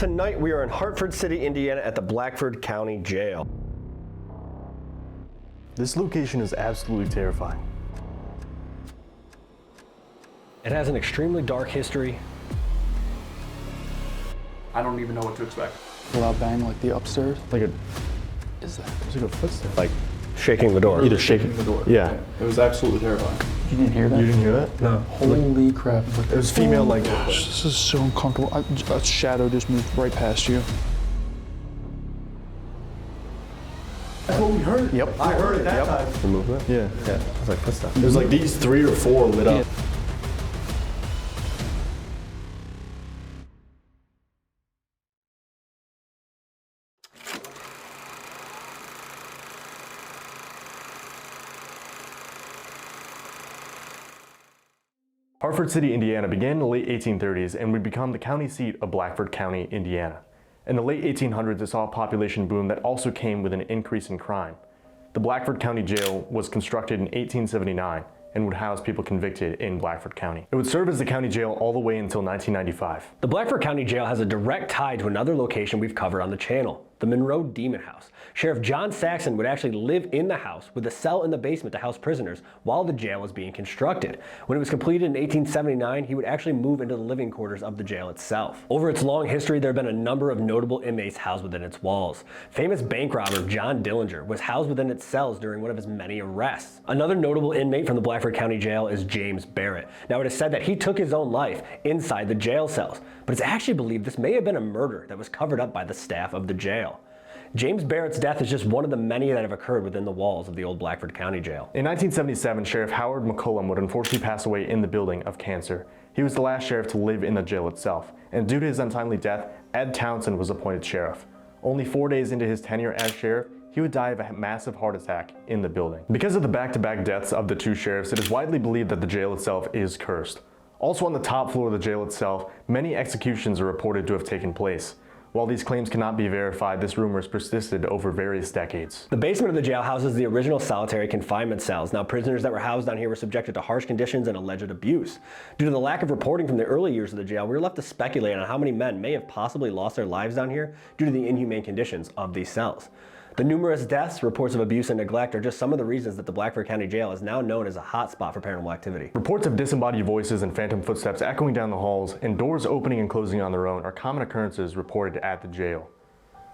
Tonight we are in Hartford City, Indiana at the Blackford County Jail. This location is absolutely terrifying. It has an extremely dark history. I don't even know what to expect. A loud bang like the upstairs. Like a, Is that? there's like a footstep. Like shaking the door. Either shaking The door. Yeah. It was absolutely terrifying. You didn't hear that? You didn't hear that? No. Holy crap. It was female like, This is so uncomfortable. A shadow just moved right past you. That's what we heard. yep. I heard it that time. The movement? Yeah. Yeah, it was like footsteps. There's like these 3 or 4 lit up. Hartford City, Indiana began in the late 1830s and would become the county seat of Blackford County, Indiana. In the late 1800s, it saw a population boom that also came with an increase in crime. The Blackford County Jail was constructed in 1879 and would house people convicted in Blackford County. It would serve as the county jail all the way until 1995. The Blackford County Jail has a direct tie to another location we've covered on the channel, the Monroe Demon House. Sheriff John Saxon would actually live in the house with a cell in the basement to house prisoners while the jail was being constructed. When it was completed in 1879, he would actually move into the living quarters of the jail itself. Over its long history, there have been a number of notable inmates housed within its walls. Famous bank robber John Dillinger was housed within its cells during one of his many arrests. Another notable inmate from the Blackford County Jail is James Barrett. Now, it is said that he took his own life inside the jail cells, but it's actually believed this may have been a murder that was covered up by the staff of the jail. James Barrett's death is just one of the many that have occurred within the walls of the old Blackford County Jail. In 1977, Sheriff Howard McCollum would unfortunately pass away in the building of cancer. He was the last sheriff to live in the jail itself, and due to his untimely death, Ed Townsend was appointed sheriff. Only 4 days into his tenure as sheriff, he would die of a massive heart attack in the building. Because of the back-to-back deaths of the 2 sheriffs, it is widely believed that the jail itself is cursed. Also on the top floor of the jail itself, many executions are reported to have taken place. While these claims cannot be verified, this rumor has persisted over various decades. The basement of the jail houses the original solitary confinement cells. Now, prisoners that were housed down here were subjected to harsh conditions and alleged abuse. Due to the lack of reporting from the early years of the jail, we were left to speculate on how many men may have possibly lost their lives down here due to the inhumane conditions of these cells. The numerous deaths, reports of abuse, and neglect are just some of the reasons that the Blackford County Jail is now known as a hotspot for paranormal activity. Reports of disembodied voices and phantom footsteps echoing down the halls and doors opening and closing on their own are common occurrences reported at the jail.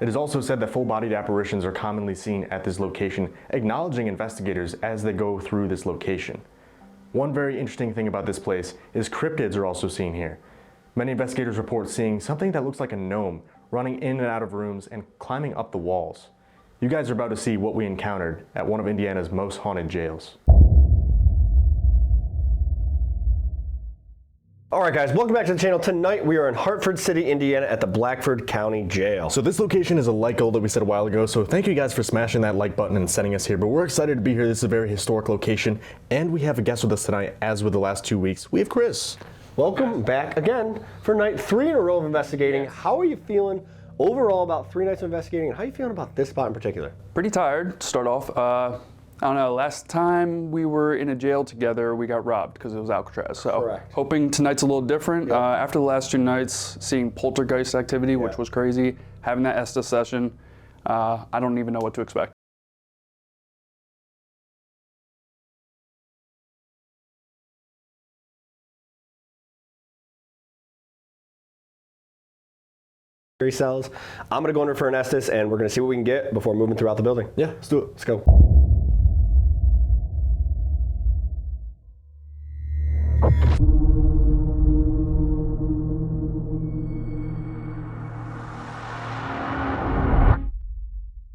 It is also said that full-bodied apparitions are commonly seen at this location, acknowledging investigators as they go through this location. One very interesting thing about this place is cryptids are also seen here. Many investigators report seeing something that looks like a gnome running in and out of rooms and climbing up the walls. You guys are about to see what we encountered at one of Indiana's most haunted jails. All right, guys, welcome back to the channel. Tonight we are in Hartford City, Indiana at the Blackford County Jail. So this location is a like goal that we said a while ago, so thank you guys for smashing that like button and sending us here. But we're excited to be here. This is a very historic location, and we have a guest with us tonight, as with the last 2 weeks. We have Chris. Welcome back again for night 3 in a row of investigating. How are you feeling overall about 3 nights of investigating, and how are you feeling about this spot in particular? Pretty tired to start off. I don't know, last time we were in a jail together, we got robbed because it was Alcatraz. So Correct. Hoping tonight's a little different. After the last 2 nights, seeing poltergeist activity, which was crazy, having that Estes session, I don't even know what to expect. Cells. I'm gonna go under for an Estes, and we're gonna see what we can get before moving throughout the building. Yeah, let's do it. Let's go.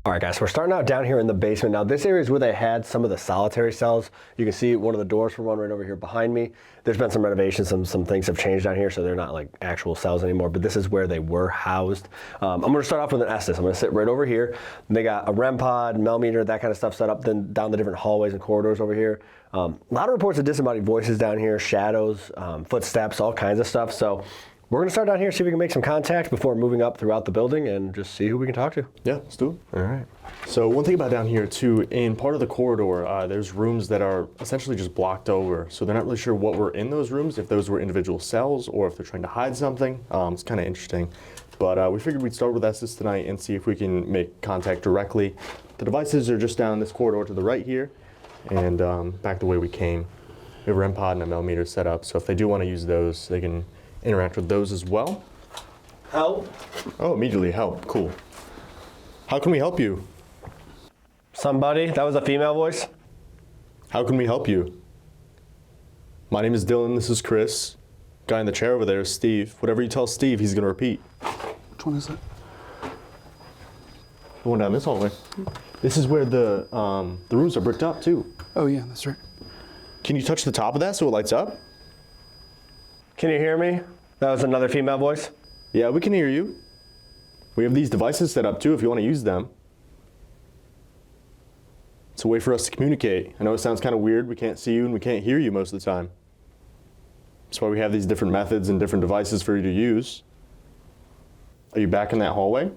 All right, guys, so we're starting out down here in the basement. Now, this area is where they had some of the solitary cells. You can see one of the doors for one right over here behind me. There's been some renovations, some things have changed down here, so they're not like actual cells anymore, but this is where they were housed. I'm gonna start off with an Estes. I'm gonna sit right over here. And they got a REM pod, millimeter, that kind of stuff set up, then down the different hallways and corridors over here. A lot of reports of disembodied voices down here, shadows, footsteps, all kinds of stuff. So we're gonna start down here, see if we can make some contact before moving up throughout the building and just see who we can talk to. Yeah, let's do it. All right. So one thing about down here too, in part of the corridor, there's rooms that are essentially just blocked over. So they're not really sure what were in those rooms, if those were individual cells or if they're trying to hide something. It's kind of interesting. but we figured we'd start with Estes tonight and see if we can make contact directly. The devices are just down this corridor to the right here, and back the way we came. We have a REM pod and a millimeter set up, so if they do want to use those, they can interact with those as well. Help? Oh, immediately help. Cool. How can we help you? Somebody? That was a female voice? How can we help you? My name is Dylan. This is Chris. Guy in the chair over there is Steve. Whatever you tell Steve, he's going to repeat. Which one is it? The one down this hallway. This is where the rooms are bricked up, too. Oh, yeah, that's right. Can you touch the top of that so it lights up? Can you hear me? That was another female voice? Yeah, we can hear you. We have these devices set up, too, if you want to use them. It's a way for us to communicate. I know it sounds kind of weird. We can't see you and we can't hear you most of the time. That's why we have these different methods and different devices for you to use. Are you back in that hallway?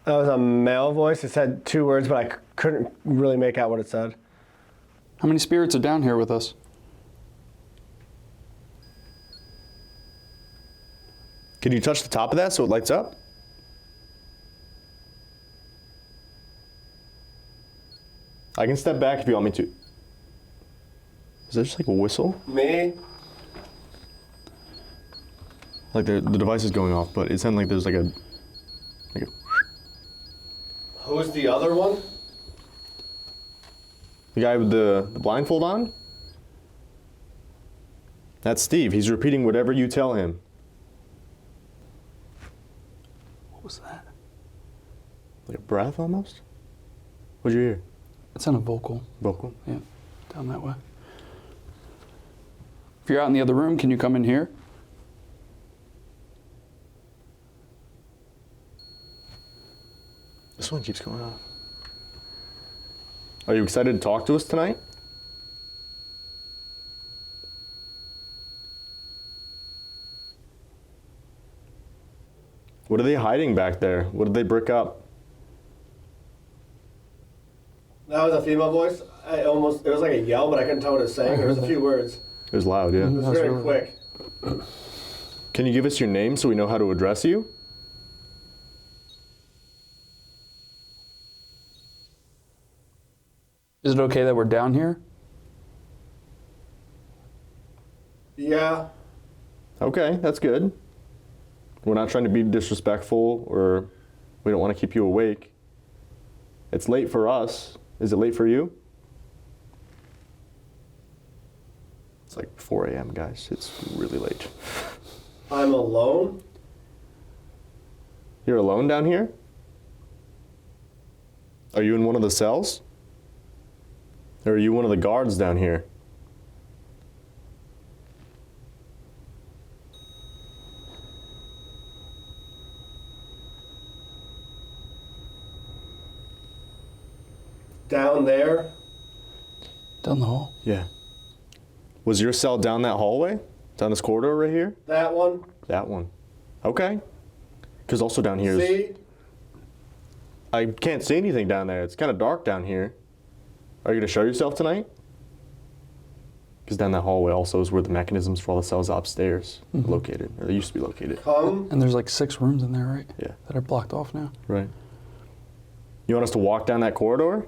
That was a male voice. It said 2 words, but I couldn't really make out what it said. How many spirits are down here with us? Can you touch the top of that so it lights up? I can step back if you want me to. Is that just like a whistle? Me? Like the device is going off, but it sounded like there's like a Who's the other one? the guy with the blindfold on? That's Steve. He's repeating whatever you tell him. What was that? Like a breath almost? What'd you hear? It's on a vocal. Vocal? Yeah, down that way. If you're out in the other room, can you come in here? This one keeps going off. Are you excited to talk to us tonight? What are they hiding back there? What did they brick up? That was a female voice. It was like a yell, but I couldn't tell what it was saying. There was a few words. It was loud, yeah. It was very quick. Can you give us your name so we know how to address you? Is it okay that we're down here? Yeah. Okay, that's good. We're not trying to be disrespectful or we don't want to keep you awake. It's late for us. Is it late for you? It's like 4 a.m., guys. It's really late. I'm alone? You're alone down here? Are you in one of the cells? Or are you one of the guards down here? Down there? Down the hall. Yeah. Was your cell down that hallway? Down this corridor right here? That one? That one. Okay. Because also down here is... See? I can't see anything down there. It's kind of dark down here. Are you going to show yourself tonight? Because down that hallway also is where the mechanisms for all the cells upstairs are located. Or they used to be located. Come. And there's like 6 rooms in there, right? Yeah. That are blocked off now. Right. You want us to walk down that corridor?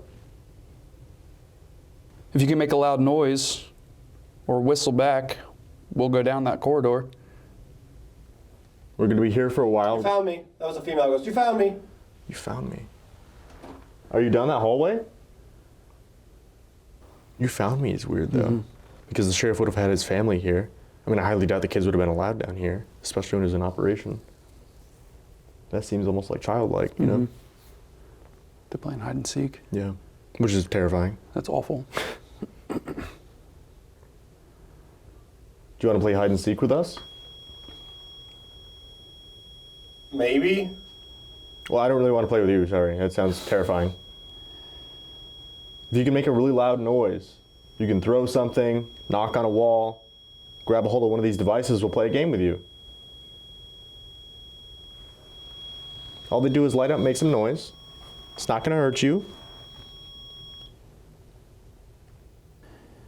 If you can make a loud noise or whistle back, we'll go down that corridor. We're going to be here for a while. You found me. That was a female ghost. You found me. You found me. Are you down that hallway? You found me is weird, though. Because the sheriff would have had his family here. I mean, I highly doubt the kids would have been allowed down here, especially when it was in operation. That seems almost like childlike, you know? They're playing hide and seek. Yeah. Which is terrifying. That's awful. Do you want to play hide and seek with us? Maybe. Well, I don't really want to play with you, sorry. That sounds terrifying. If you can make a really loud noise, you can throw something, knock on a wall, grab a hold of one of these devices, we'll play a game with you. All they do is light up, make some noise. It's not going to hurt you.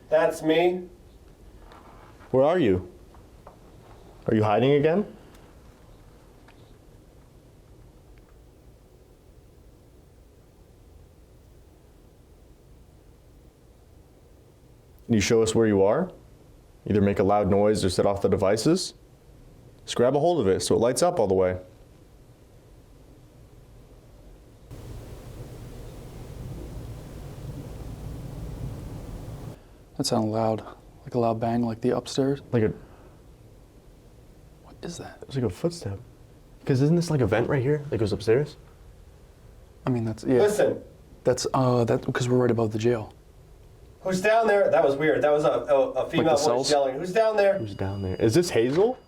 That's me. Where are you? Are you hiding again? Can you show us where you are? Either make a loud noise or set off the devices. Just grab a hold of it so it lights up all the way. That sounded loud, like a loud bang, like the upstairs. Like a, What is that? it's like a footstep. Because isn't this like a vent right here that goes upstairs? I mean, that's, yeah. Listen, That's because we're right above the jail. who's down there? That was weird. That was a female voice cells? yelling. Who's down there? Who's down there? Is this Hazel?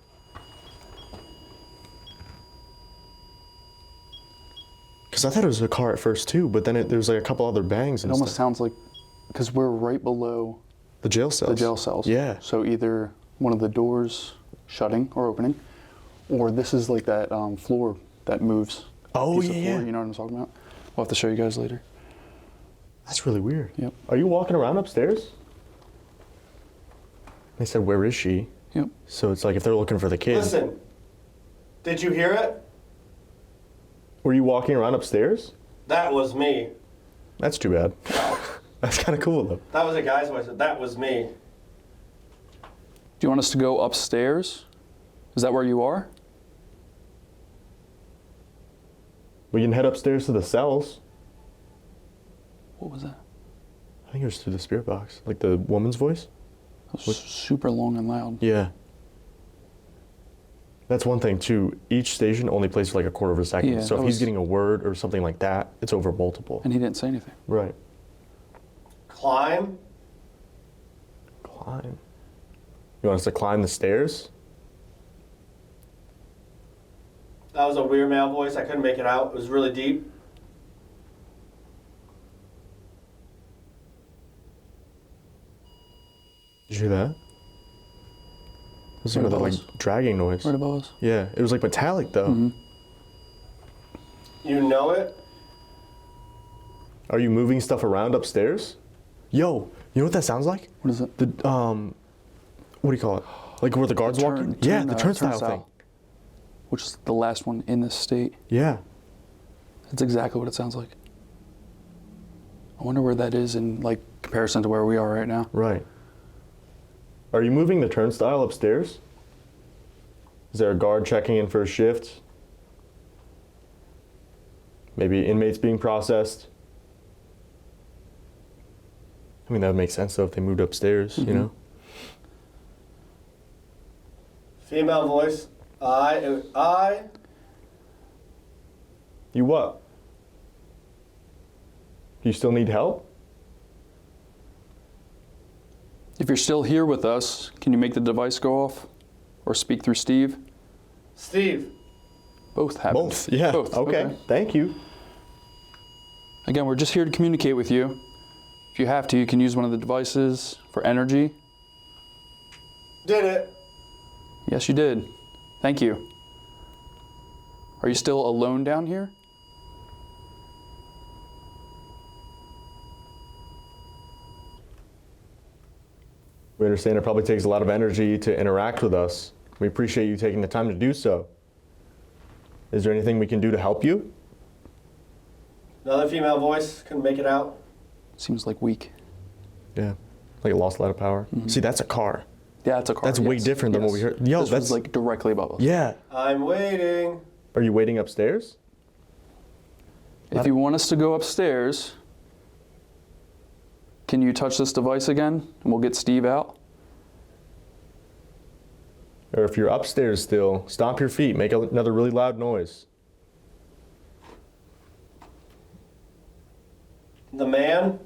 Because I thought it was a car at first too, but then there was like a couple other bangs It and almost stuff. sounds like, because we're right below The jail cells. the jail cells. Yeah. So either one of the doors shutting or opening, or this is like that floor that moves. Oh, Piece of yeah, floor, yeah. You know what I'm talking about? We'll have to show you guys later. That's really weird. Yep. Are you walking around upstairs? They said, where is she? Yep. So it's like if they're looking for the kid. Listen, did you hear it? Were you walking around upstairs? That was me. That's too bad. That's kind of cool though. That was a guy's voice. That was me. Do you want us to go upstairs? Is that where you are? We can head upstairs to the cells. What was that? I think it was through the spirit box. Like the woman's voice? That was super long and loud. Yeah. That's one thing too. Each station only plays for like a quarter of a second. Yeah, so if that he's was- getting a word or something like that, it's over multiple. And he didn't say anything. Right. Climb? Climb. You want us to climb the stairs? That was a weird male voice. I couldn't make it out. It was really deep. Did you hear that? It was Right another above like us. dragging noise. Right above us. Yeah, it was like metallic though. Mhm. You know it? Are you moving stuff around upstairs? Yo, you know what that sounds like? What is it? The what do you call it? Like where the guards walk in? Yeah, the turnstile thing. Which is the last one in this state. Yeah. That's exactly what it sounds like. I wonder where that is in like comparison to where we are right now. Right. Are you moving the turnstile upstairs? Is there a guard checking in for a shift? Maybe inmates being processed? I mean, that would make sense though if they moved upstairs, you know? Female voice. I. You what? Do you still need help? If you're still here with us, can you make the device go off? Or speak through Steve? Steve. Both happen. Both, yeah. Both. Okay, thank you. Again, we're just here to communicate with you. If you have to, you can use one of the devices for energy. Did it. Yes, you did. Thank you. Are you still alone down here? We understand it probably takes a lot of energy to interact with us. We appreciate you taking the time to do so. Is there anything we can do to help you? Another female voice. Couldn't make it out. Seems like weak. Yeah, like it lost a lot of power. See, that's a car. Yeah, it's a car. That's way yes, different than what we heard. Yo, this that's was like directly above us. Yeah. I'm waiting. Are you waiting upstairs? If you want us to go upstairs, can you touch this device again and we'll get Steve out? Or if you're upstairs still, stomp your feet, make another really loud noise. The man.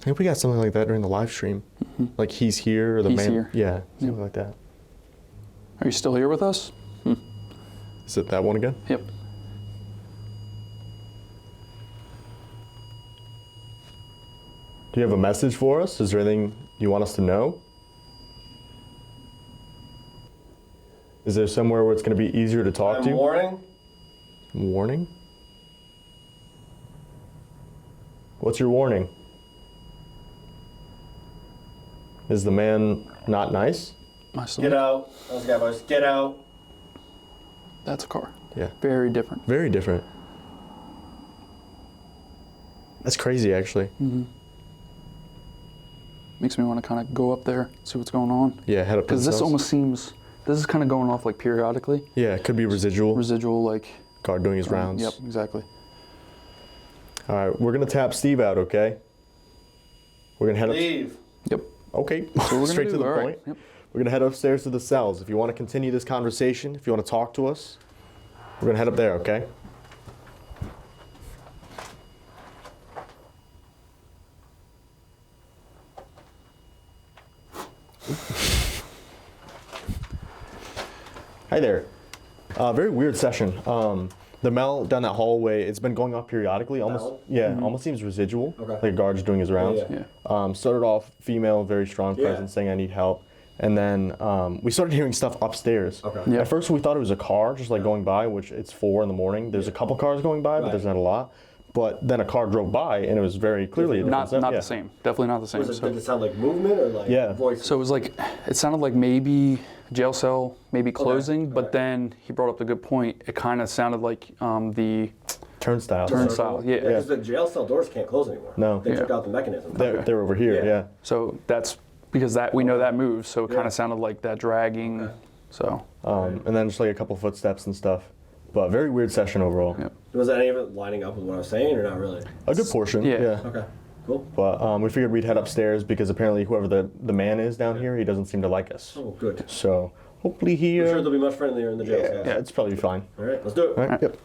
I think we got something like that during the live stream. Like he's here or the He's man. here. Yeah, something like that. Are you still here with us? Is it that one again? Yep. Do you have a message for us? Is there anything you want us to know? Is there somewhere where it's going to be easier to talk I'm to? warning. Warning? What's your warning? Is the man not nice? My stomach. Get out. That was a guy voice. Get out. That's a car. Yeah. Very different. Very different. That's crazy, actually. Makes me want to kind of go up there, see what's going on. Yeah, head up to the Because this cells. almost seems, this is kind of going off like periodically. Yeah, it could be residual. Residual, like. Guard doing his rounds. Yep, exactly. All right, we're gonna tap Steve out, okay? We're gonna head Leave. Yep. Okay, That's what we're straight gonna to do. the All right. point. Yep. We're gonna head upstairs to the cells. If you want to continue this conversation, if you want to talk to us, we're gonna head up there, okay? Hi there. Very weird session. The Mel down that hallway, it's been going off periodically. Almost seems residual. Okay. Like a guard's doing his rounds. Yeah. Started off female, very strong Yeah. presence, saying I need help. And then we started hearing stuff upstairs. Okay. Yeah. At first we thought it was a car just like going by, which it's 4 in the morning. There's a couple cars going by, but Right. there's not a lot. But then a car drove by and it was very clearly a different Not sound. the same. Definitely not the same. Did So, it sound like movement or like Yeah. voice? so it was like, it sounded like maybe jail cell, maybe closing, but then he brought up the good point. It kind of sounded like the Turnstile. turnstile. Yeah. Because the jail cell doors can't close anymore. No. They took Yeah. out the mechanism. They're over here, Yeah. yeah. So that's because that we know that moves. So it kind Yeah. of sounded like that dragging. So And then just like a couple footsteps and stuff. But very weird session overall. yeah. Was any of it lining up with what I was saying or not really? A good portion, Yeah. yeah. Okay, cool. But we figured we'd head upstairs because apparently whoever the man is down here, he doesn't seem to like us. Oh, good. So hopefully he. I'm sure they'll be much friendlier in the jail cell. yeah, it's probably fine. All right, let's do it. All right. Yep.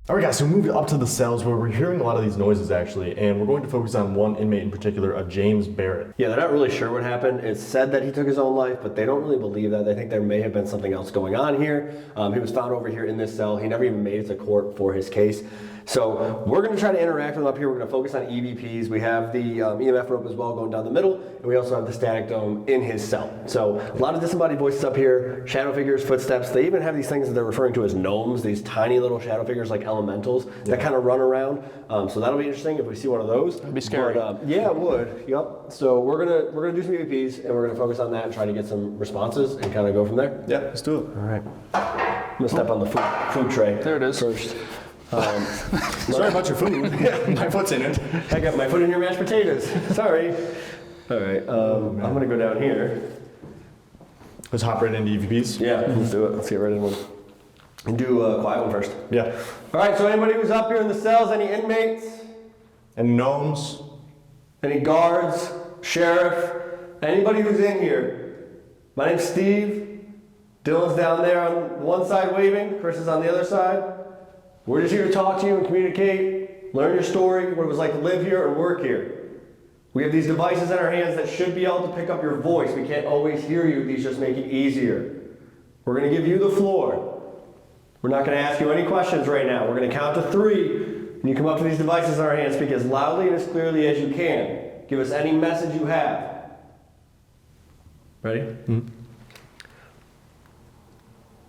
All right, guys, so we moved up to the cells where we're hearing a lot of these noises actually, and we're going to focus on one inmate in particular, a James Barrett. Yeah, they're not really sure what happened. It's said that he took his own life, but they don't really believe that. They think there may have been something else going on here. He was found over here in this cell. He never even made it to court for his case. So we're going to try to interact with him up here. We're going to focus on EVPs. We have the EMF rope as well going down the middle, and we also have the static dome in his cell. So a lot of disembodied voices up here, shadow figures, footsteps. They even have these things that they're referring to as gnomes, these tiny little shadow figures like elementals that kind of run around. So that'll be interesting if we see one of those. That'd be scary. But, yeah, it would. Yep. So we're gonna do some EVPs and we're gonna focus on that and try to get some responses and kind of go from there. Yeah, let's do it. All right. I'm gonna step on the food tray. There it is. First. Sorry about your food. My foot's in it. I got my foot in your mashed potatoes. Sorry. All right. I'm gonna go down here. Let's hop right into EVPs. Yeah, let's do it. Let's get right in one. And do a quiet one first. Yeah. All right. So anybody who's up here in the cells, any inmates, And gnomes. any guards, sheriff, anybody who's in here. My name's Steve. Dylan's down there on one side waving. Chris is on the other side. We're just here to talk to you and communicate, learn your story, what it was like to live here and work here. We have these devices in our hands that should be able to pick up your voice. We can't always hear you. These just make it easier. We're going to give you the floor. We're not going to ask you any questions right now. We're going to count to 3. When you come up to these devices in our hands, speak as loudly and as clearly as you can. Give us any message you have. Ready? Mm-hmm.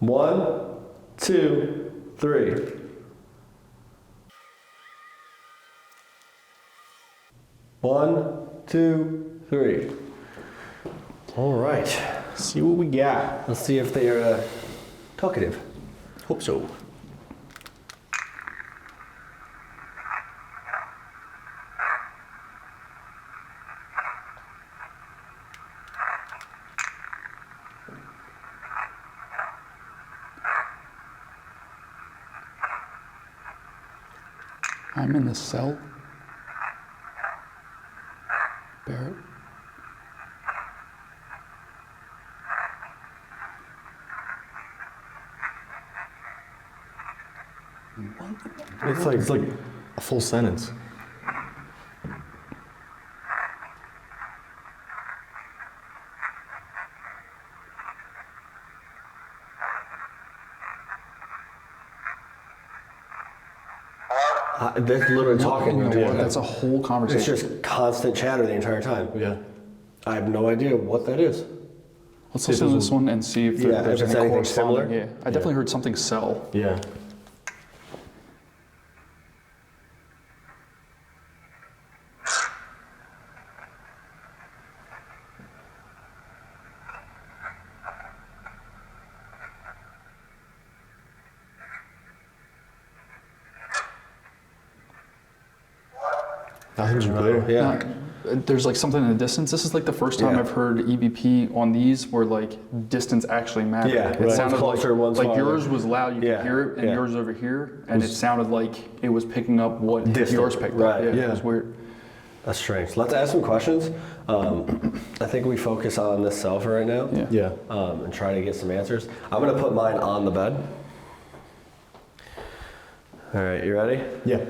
1, 2, 3. One, 2, 3. All right. See what we got. Let's see if they are talkative. Hope so. I'm in the cell. Barrett. It's like a full sentence. They're literally talking. You know what? That's a whole It's conversation. just constant chatter the entire time. Yeah. I have no idea what that is. Let's listen to this one and see if Yeah, there's if it's any anything corresponding. similar. Yeah, I definitely heard something cell. Yeah. Nothing's clear. Yeah. There's like something in the distance. This is like the first time Yeah. I've heard EVP on these where like distance actually mattered. Yeah, It right. sounded One's closer, one's like farther. yours was loud, you Yeah, could hear it, and yeah. yours over here, and it sounded like it was picking up what Distant, yours picked right, up. Yeah, yeah. it was weird. That's strange. Let's ask some questions. I think we focus on this cell for right now. Yeah. Yeah. And try to get some answers. I'm gonna put mine on the bed. All right, you ready? Yeah.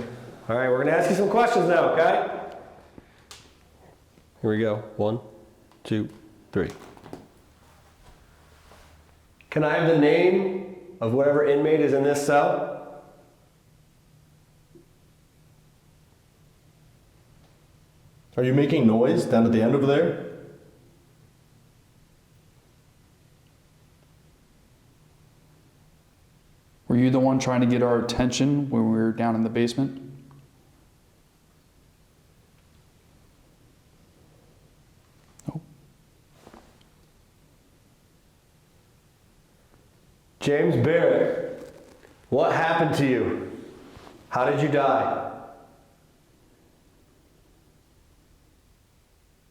All right, we're gonna ask you some questions now, okay? Here we go. 1, 2, 3. Can I have the name of whatever inmate is in this cell? Are you making noise down at the end over there? Were you the one trying to get our attention when we were down in the basement? No. James Barrett, what happened to you? How did you die?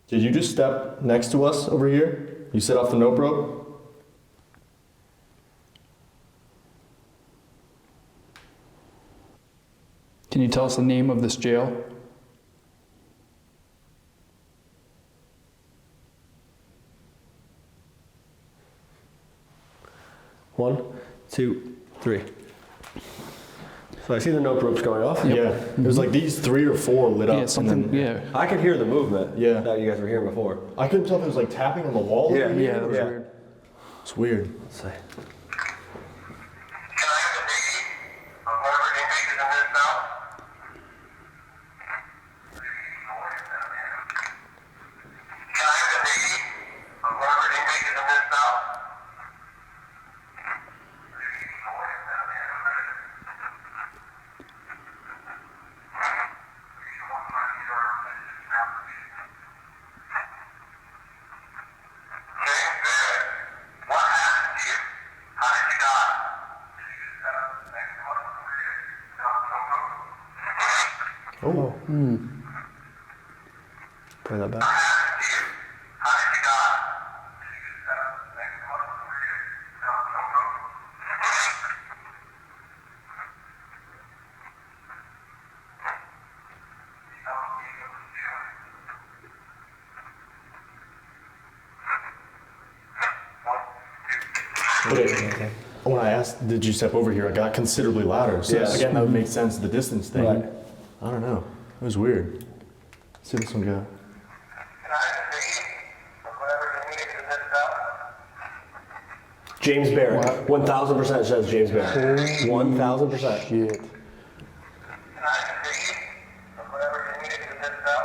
Did you just step next to us over here? You set off the note rope? Can you tell us the name of this jail? One, two, three. So I see the note ropes going off. Yeah. It was like these 3 or 4 lit up. Yeah, something. and then- Yeah. I could hear the movement Yeah. that you guys were hearing before. I couldn't tell if it was like tapping on the wall. Yeah. Yeah, that was Yeah. weird. It's weird. Let's see. Can I have the name of whoever inmate is in this cell? Can I have the name of whoever inmate is in this cell? James Barrett, what happened to you? How did you die? Oh. Play that back. How did you die? But when I asked, did you step over here, it got considerably louder. So Yes. again, that would make sense, the distance thing. Right. I don't know. It was weird. Let's see this one go. Can I have the name of whoever inmate is in this cell? James Barrett. 1,000% says James Barrett. 1,000%. Shit. Can I have the name of whoever inmate is in this cell?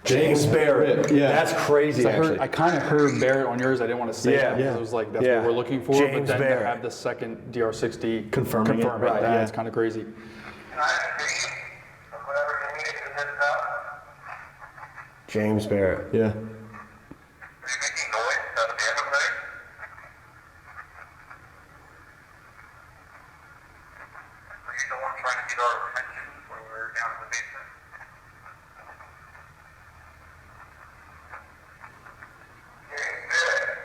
James Barrett. Yeah. That's crazy, actually. I kind of heard Barrett on yours. I didn't want to say Yeah. it because Yeah. it was like that's Yeah. what we're looking for. James but then Barrett. to have the second DR60 Confirming it. Right, that's yeah. kind of crazy. Can I have the name of whoever inmate is in this cell? James Barrett. Yeah. Are you making noise down at the end over there? Are you the one trying to get our attention when we were down in the basement? James Barrett,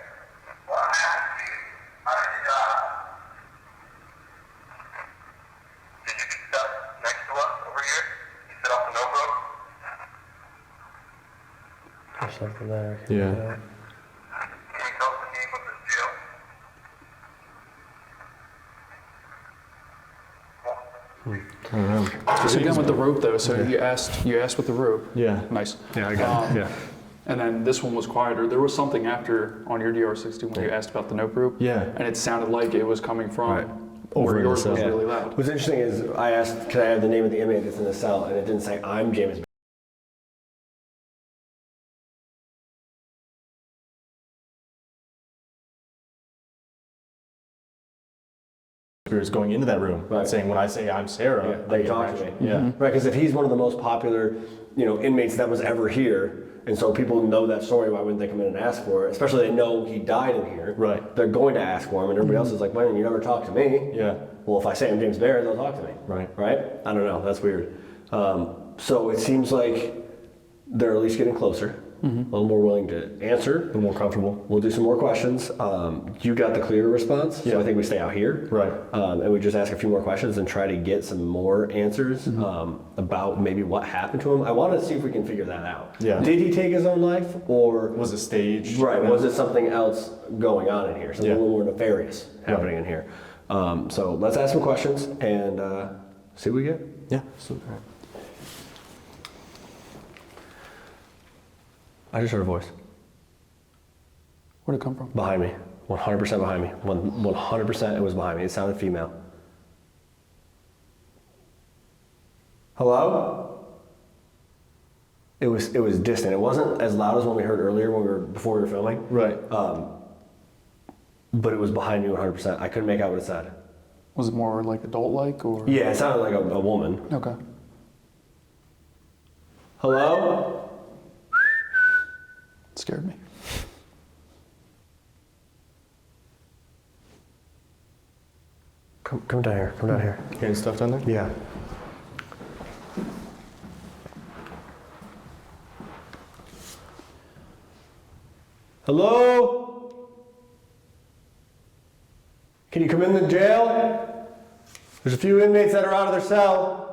what happened to you? How did you die? Did you get stuck next to us over here? You set off the note rope? There's something there. Yeah. Can you tell us the name of this jail? I don't know. So again with the rope though. So you asked with the rope. Yeah. Nice. Yeah, I got it. Yeah. And then this one was quieter. There was something after on your DR60 when you asked about the note rope. Yeah. And it sounded like it was coming from Right. Over where in the yours cell. was Yeah. really loud. What's interesting is I asked, can I have the name of the inmate that's in the cell? And it didn't say, I'm James Barrett. Spirits going into that room, Right. saying, when I say I'm Sarah, They get talk a to me. reaction. Yeah. Right, because if he's one of the most popular, inmates that was ever here, and so people know that story, why wouldn't they come in and ask for it? Especially they know he died in here. Right. They're going to ask for him, and everybody else is like, "Man, you never talk to me." Yeah. Well, if I say I'm James Barrett, they'll talk to me. Right. Right? I don't know. That's weird. So it seems like they're at least getting closer, a little more willing to answer. A little more comfortable. We'll do some more questions. You got the clear response, so I think we stay out here. Right. And we just ask a few more questions and try to get some more answers about maybe what happened to him. I want to see if we can figure that out. Yeah. Did he take his own life, or Was it staged? right? Was it something else going on in here? Something Yeah. a little more nefarious happening in here. So let's ask some questions and see what we get. Yeah. So, all right. I just heard a voice Where'd it come from? behind me. 100% behind me. 100% it was behind me. It sounded female. Hello? It was distant. It wasn't as loud as when we heard earlier before we were filming. Right. But it was behind me 100%. I couldn't make out what it said. Was it more like adult-like or? Yeah, it sounded like a woman. Okay. Hello? It scared me. Come down here. Come down here. Any stuff down there? Yeah. Hello? Can you come in the jail? There's a few inmates that are out of their cell.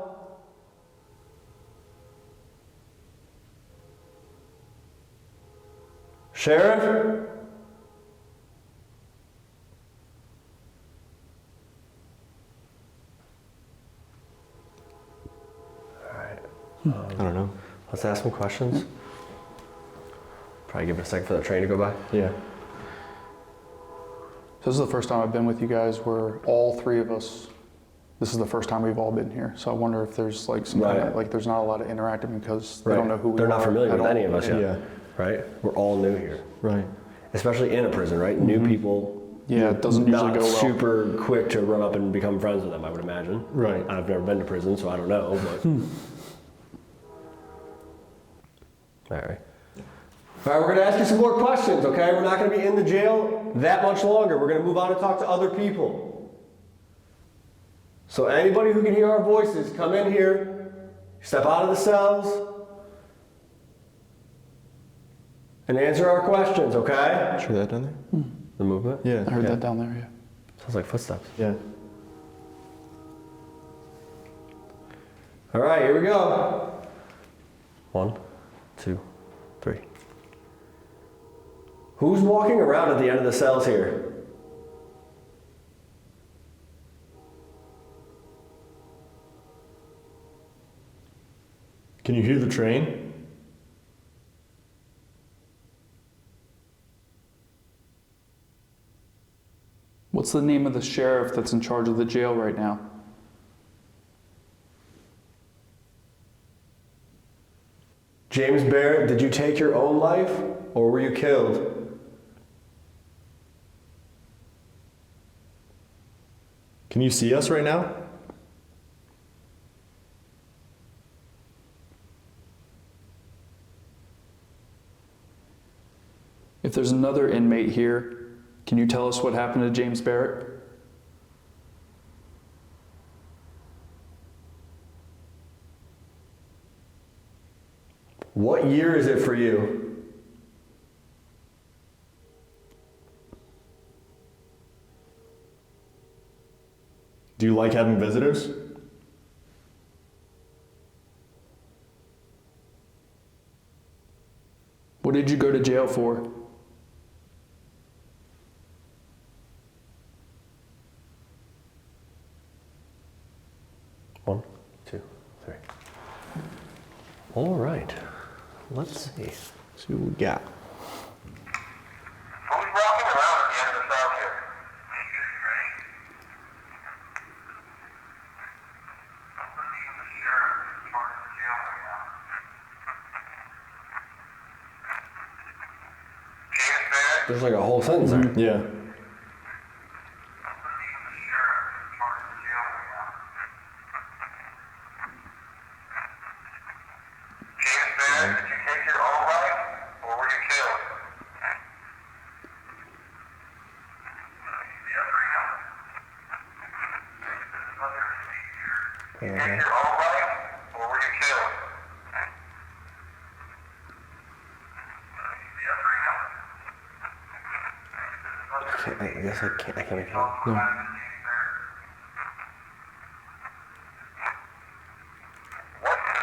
Sheriff? I don't know. Let's ask some questions. Probably give it a second for that train to go by. Yeah. So this is the first time I've been with you guys where all three of us, this is the first time we've all been here. So I wonder if there's like some kind of, like there's not a lot of interacting because they don't know who we are. They're not familiar at with all. any of us yet. Yeah. Right? We're all new here. Right. Especially in a prison, right? New people. Yeah, it doesn't usually not go well. super quick to run up and become friends with them, I would imagine. Right. I've never been to prison, so I don't know, but. All right. All right, we're going to ask you some more questions, okay? We're not going to be in the jail that much longer. We're going to move on and talk to other people. So anybody who can hear our voices, come in here, step out of the cells, and answer our questions, okay? Sure that down there? The movement? Yeah. I heard yeah. that down there, yeah. Sounds like footsteps. Yeah. All right, here we go. 1, 2, 3. Who's walking around at the end of the cells here? Can you hear the train? What's the name of the sheriff that's in charge of the jail right now? James Barrett, did you take your own life or were you killed? Can you see us right now? If there's another inmate here, can you tell us what happened to James Barrett? What year is it for you? Do you like having visitors? What did you go to jail for? One, two, three. All right. Let's see. See what we got. Who's walking around at the end of the cell here? I believe the sheriff is in charge of the jail right now. James Barrett? There's like a whole sentence there. Yeah. I believe the sheriff is in charge of the jail right now. James Barrett, did you take your own life or were you killed? Did you take your own life or were you killed? guess I can't make it.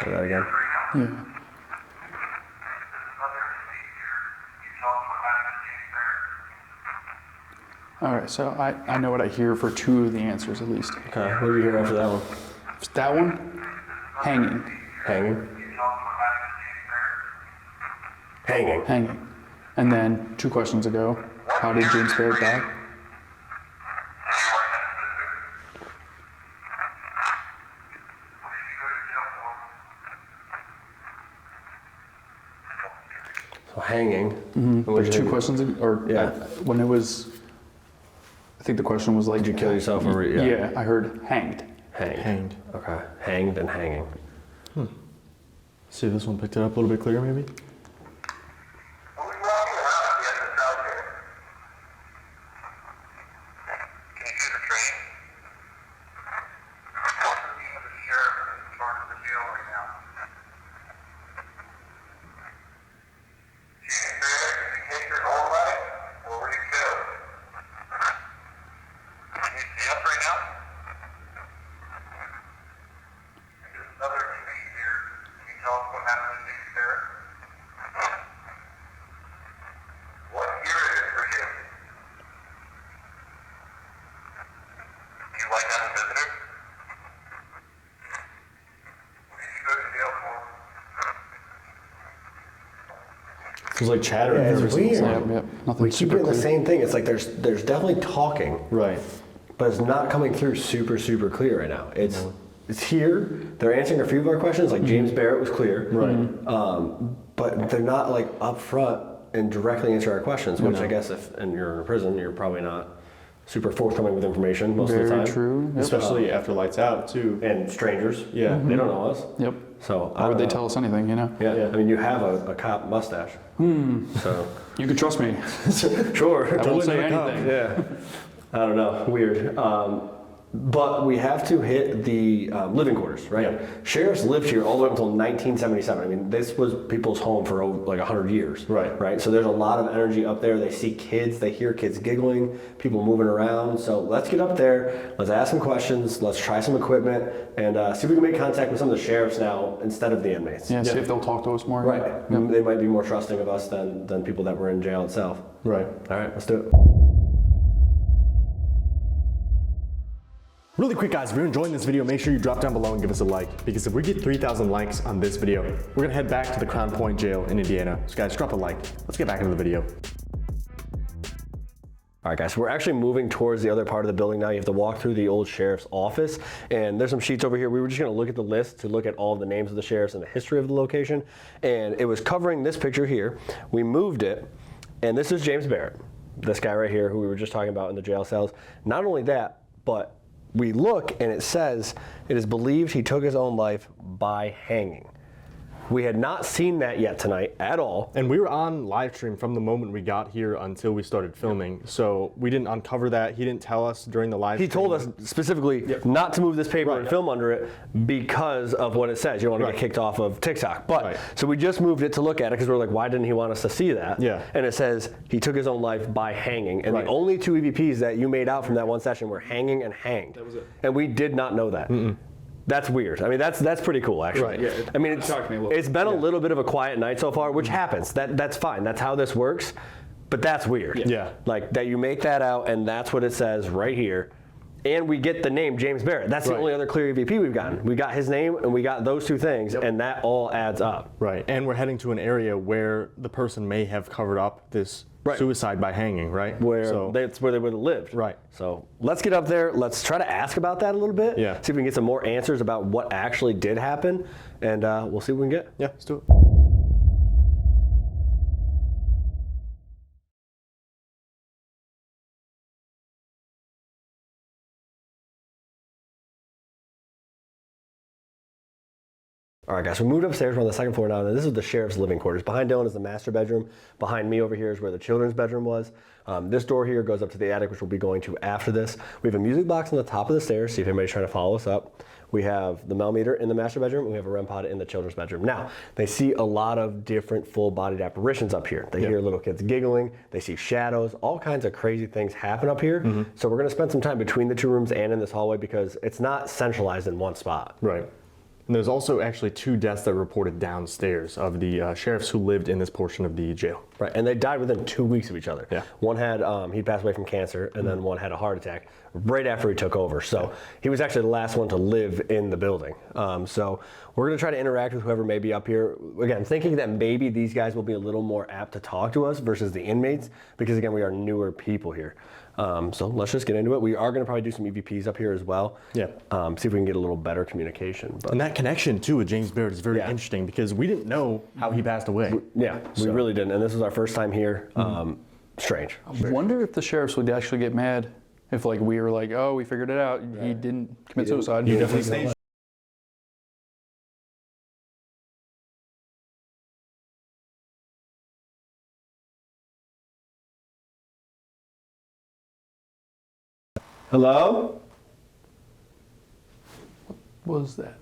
Say that again. Yeah. All right, so I know what I hear for 2 of the answers at least. Okay, what do you hear after that one? That one, hanging. Hanging. Hanging. Hanging. And then 2 questions ago, how did James Barrett die? So hanging. There's 2 questions, or Yeah. when it was, I think the question was like, Did you kill yourself or Yeah, I heard hanged. Hanged. Hanged. Okay. Hanged and hanging. See if this one picked it up a little bit clearer, maybe? It was like chattering. Yeah, it's every single weird. time. Yep, nothing We keep super getting the clear. same thing. It's like there's definitely talking, Right. but it's not coming through super clear right now. It's here. They're answering a few of our questions. Like James Barrett was clear, Right. but they're not like up front and directly answer our questions. Which I guess if and you're in a prison, you're probably not super forthcoming with information most of the Very time. true. Yep. Especially after lights out, too. And strangers, Yeah. they don't know us. Yep. So I How would don't they know. tell us anything, you know? Yeah. I mean, you have a cop mustache. So You can trust me. sure. I won't say not a cop. anything. Yeah. I don't know. Weird. But we have to hit the living quarters, right? Yeah. Sheriffs lived here all the way up until 1977. I mean, this was people's home for over, like 100 years. Right. Right. So there's a lot of energy up there. They see kids, they hear kids giggling, people moving around. So let's get up there. Let's ask some questions. Let's try some equipment and see if we can make contact with some of the sheriffs now instead of the inmates. Yeah, see if they'll talk to us more. Right. They might be more trusting of us than people that were in jail itself. Right. All right, let's do it. Really quick, guys, if you're enjoying this video, make sure you drop down below and give us a like, because if we get 3,000 likes on this video, we're gonna head back to the Crown Point Jail in Indiana. So guys, drop a like. Let's get back into the video. All right, guys, so we're actually moving towards the other part of the building now. You have to walk through the old sheriff's office, and there's some sheets over here. We were just gonna look at the list to look at all of the names of the sheriffs and the history of the location, and it was covering this picture here. We moved it, and this is James Barrett, this guy right here who we were just talking about in the jail cells. Not only that, but we look and it says it is believed he took his own life by hanging. We had not seen that yet tonight at all. And we were on live stream from the moment we got here until we started filming. So we didn't uncover that. He didn't tell us during the live He stream. told us specifically not to move this paper and film under it because of what it says. You don't want to get kicked off of TikTok. But so we just moved it to look at it because we're like, why didn't he want us to see that? Yeah. And it says he took his own life by hanging. And the only 2 EVPs that you made out from that one session were hanging and hanged. That was it. And we did not know that. That's weird. I mean, that's pretty cool, actually. Right. Yeah, I mean, shocked me a little. it's been a little bit of a quiet night so far, which happens. That's fine. That's how this works. But that's weird. Yeah. Like that you make that out, and that's what it says right here. And we get the name James Barrett. That's the only other clear EVP we've gotten. We got his name, and we got those 2 things, and that all adds up. Right. And we're heading to an area where the person may have covered up this suicide by hanging, right? That's where they would have lived. Right. So let's get up there. Let's try to ask about that a little bit. Yeah. See if we can get some more answers about what actually did happen, and we'll see what we can get. Yeah, let's do it. All right, guys, we moved upstairs. We're on the second floor now. And this is the sheriff's living quarters. Behind Dylan is the master bedroom. Behind me over here is where the children's bedroom was. This door here goes up to the attic, which we'll be going to after this. We have a music box on the top of the stairs. See if anybody's trying to follow us up. We have the millimeter in the master bedroom, and we have a REM pod in the children's bedroom. Now, they see a lot of different full-bodied apparitions up here. They hear little kids giggling. They see shadows. All kinds of crazy things happen up here. So we're going to spend some time between the two rooms and in this hallway because it's not centralized in one spot. Right. And there's also actually 2 deaths that were reported downstairs of the sheriffs who lived in this portion of the jail. Right, and they died within 2 weeks of each other. Yeah. One had, he passed away from cancer, and then one had a heart attack right after he took over. So he was actually the last one to live in the building. So we're gonna try to interact with whoever may be up here. Again, thinking that maybe these guys will be a little more apt to talk to us versus the inmates, because again, we are newer people here. So let's just get into it. We are gonna probably do some EVPs up here as well. Yeah. See if we can get a little better communication. But And that connection too with James Barrett is very interesting because we didn't know how he passed away. yeah, we really didn't. And this was our first time here. Strange. I wonder if the sheriffs would actually get mad if like we were like, oh, we figured it out. He didn't commit suicide. You definitely staged. Hello? What was that?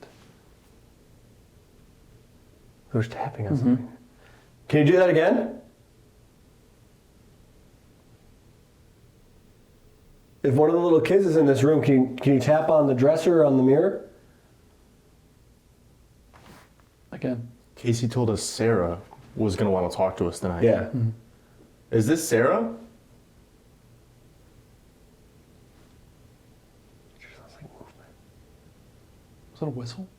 Who's tapping on something? Can you do that again? If one of the little kids is in this room, can you tap on the dresser or on the mirror? Again. Casey told us Sarah was going to want to talk to us tonight. Yeah. Is this Sarah? Was that a whistle?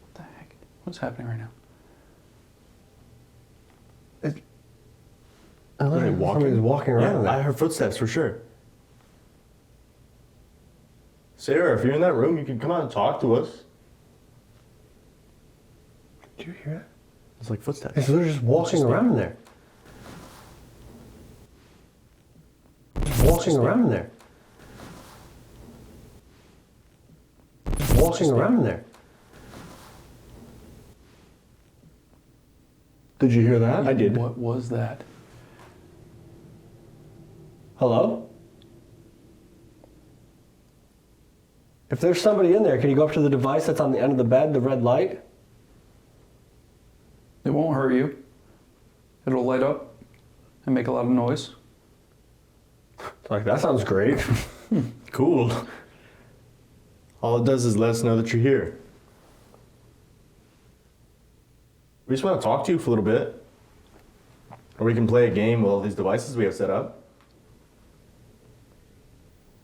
What the heck? What's happening right now? Somebody's walking around Yeah, I there. heard footsteps for sure. Sarah, if you're in that room, you can come out and talk to us. Did you hear that? It's like footsteps. They're just walking around in there. Walking around in there. Walking around in there. Did you hear that? I did. What was that? Hello? If there's somebody in there, can you go up to the device that's on the end of the bed, the red light? It won't hurt you. It'll light up and make a lot of noise. Like, that sounds great. Cool. All it does is let us know that you're here. We just want to talk to you for a little bit. Or we can play a game with all these devices we have set up.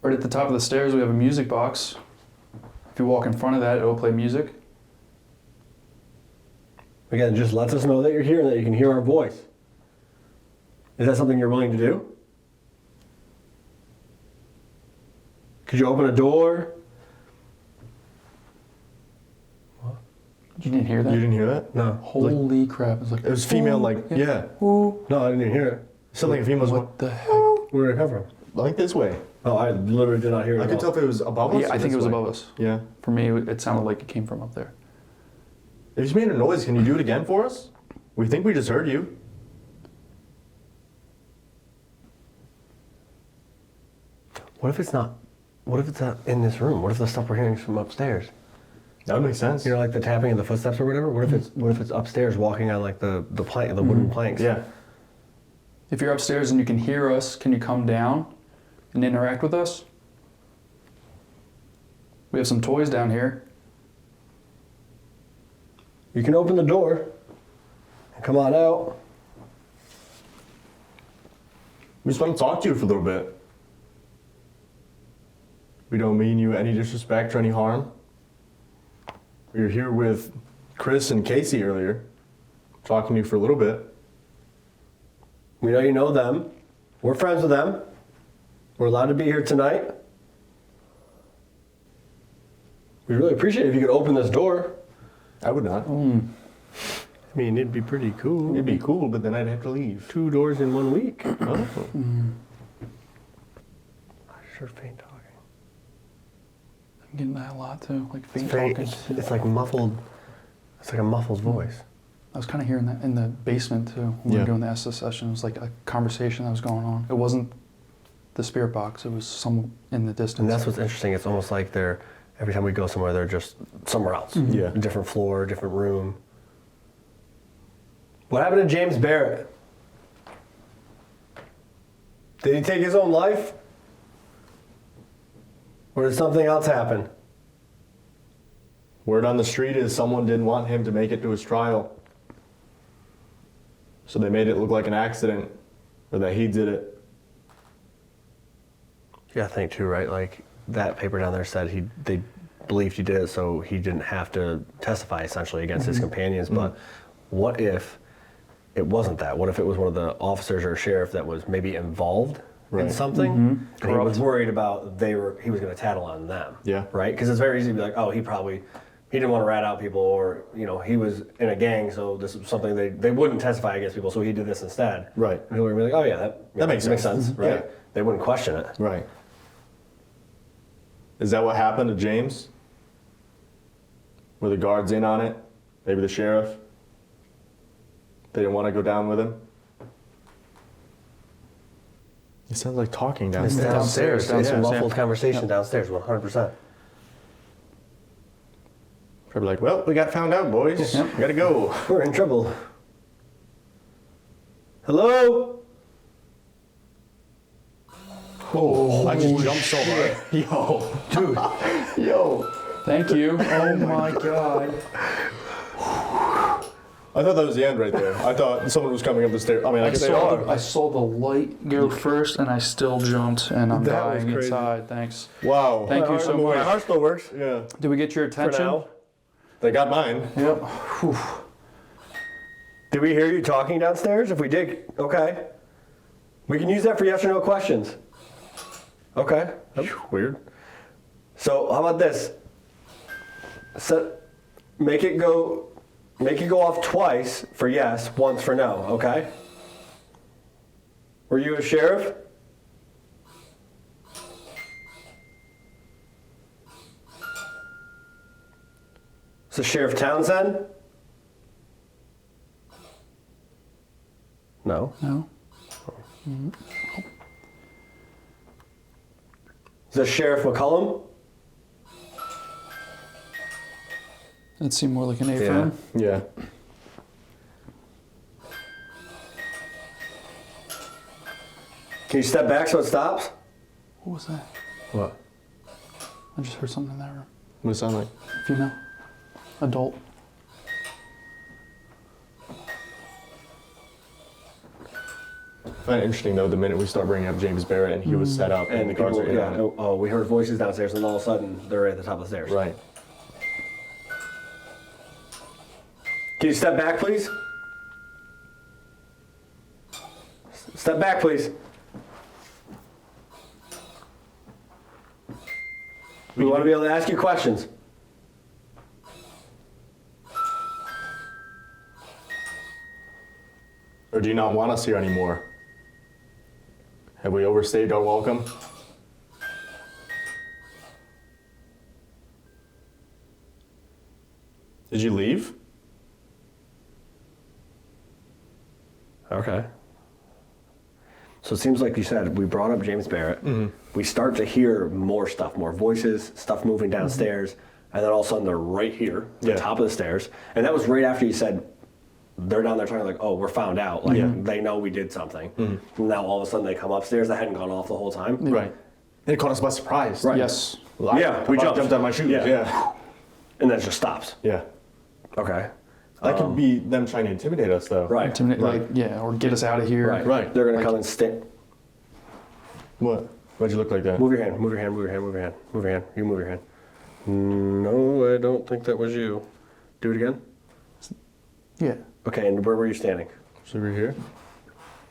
Right at the top of the stairs, we have a music box. If you walk in front of that, it'll play music. Again, it just lets us know that you're here and that you can hear our voice. Is that something you're willing to do? Could you open a door? You didn't hear that? You didn't hear that? No. Holy crap. It's like, It was female, like, yeah. Ooh. No, I didn't even hear it. Something a female's What the heck? Where did it come from? like this way. Oh, I literally did not hear it. I at could all. tell if it was above us. Yeah, or I think this it was way. above us. Yeah. For me, it sounded like it came from up there. If you made a noise, can you do it again for us? We think we just heard you. What if it's not? What if it's not in this room? What if the stuff we're hearing is from upstairs? That would make sense. You know, like the tapping of the footsteps or whatever. What if it's upstairs, walking on like the plank, the wooden planks? Yeah. If you're upstairs and you can hear us, can you come down and interact with us? We have some toys down here. You can open the door and come on out. We just want to talk to you for a little bit. We don't mean you any disrespect or any harm. We were here with Chris and Casey earlier, talking to you for a little bit. We know you know them. We're friends with them. We're allowed to be here tonight. We'd really appreciate it if you could open this door. I would not. I mean, it'd be pretty cool. It'd be cool, but then I'd have to leave. 2 doors in 1 week. Oh. I sure faint talking. I'm getting that a lot too, like faint Very, talking. it's like muffled. It's like a muffled voice. I was kind of hearing that in the basement too when we were doing the SS session. It was like a conversation that was going on. It wasn't the spirit box. It was some in the distance. And that's what's interesting. It's almost like they're, every time we go somewhere, they're just somewhere else. Yeah. A different floor, different room. What happened to James Barrett? Did he take his own life? Or did something else happen? Word on the street is someone didn't want him to make it to his trial. So they made it look like an accident, or that he did it. You gotta think too, right? Like that paper down there said they believed he did it, so he didn't have to testify essentially against his companions. But what if it wasn't that? What if it was one of the officers or sheriff that was maybe involved in something, and he was worried about he was going to tattle on them? Yeah. Right? Because it's very easy to be like, oh, he didn't want to rat out people, or he was in a gang, so this is something they wouldn't testify against people, so he did this instead. Right. And people would be like, oh yeah, that makes sense, right? Yeah. They wouldn't question it. Right. Is that what happened to James? Were the guards in on it? Maybe the sheriff? They didn't want to go down with him? It sounds like talking It's downstairs. downstairs. It's a muffled conversation downstairs, 100%. Probably like, well, we got found out, boys. Yep. Gotta go. We're in trouble. Hello? Oh, I just jumped so hard. Yo. Dude. Yo. Thank you. Oh my God. I thought that was the end right there. I thought someone was coming up the stairs. I mean, I guess they are. I saw the light go first, and I still jumped, and I'm That was dying crazy. inside. Thanks. Wow. Thank you so My much. heart still works. Yeah. Did we get your For attention? now. They got mine. Yep. Whew. Did we hear you talking downstairs? If we did, okay. We can use that for yes or no questions. Okay. Weird. So how about this? Make it go off twice for yes, once for no, okay? Were you a sheriff? So Sheriff Townsend? No. No. Is that Sheriff McCullum? It seemed more like an A for him. Yeah. Can you step back so it stops? What was that? What? I just heard something in that room. What does it sound like? Female. Adult. I find it interesting though, the minute we start bringing up James Barrett and he was set up and the guards are in on it. Oh, we heard voices downstairs, and all of a sudden they're right at the top of the stairs. Right. Can you step back, please? Step back, please. We want to be able to ask you questions. Or do you not want us here anymore? Have we overstayed our welcome? Did you leave? Okay. So it seems like you said, we brought up James Barrett. We start to hear more stuff, more voices, stuff moving downstairs, and then all of a sudden they're right here, the top of the stairs. And that was right after you said, they're down there talking like, oh, we're found out. Like, they know we did something. Now all of a sudden they come upstairs that hadn't gone off the whole time. Right. And it caught us by surprise. Right. Yes. Well, We jumped out of my shoes. Yeah. Yeah. And then it just stops. Yeah. Okay. That could be them trying to intimidate us though. Right. Intimidate, like, yeah, or get us out of here. Right. Right. They're going to come and stand. What? Why'd you look like that? Move your hand, move your hand, move your hand, move your hand, move your hand. You move your hand. No, I don't think that was you. Do it again. Yeah. Okay, and where were you standing? So over here.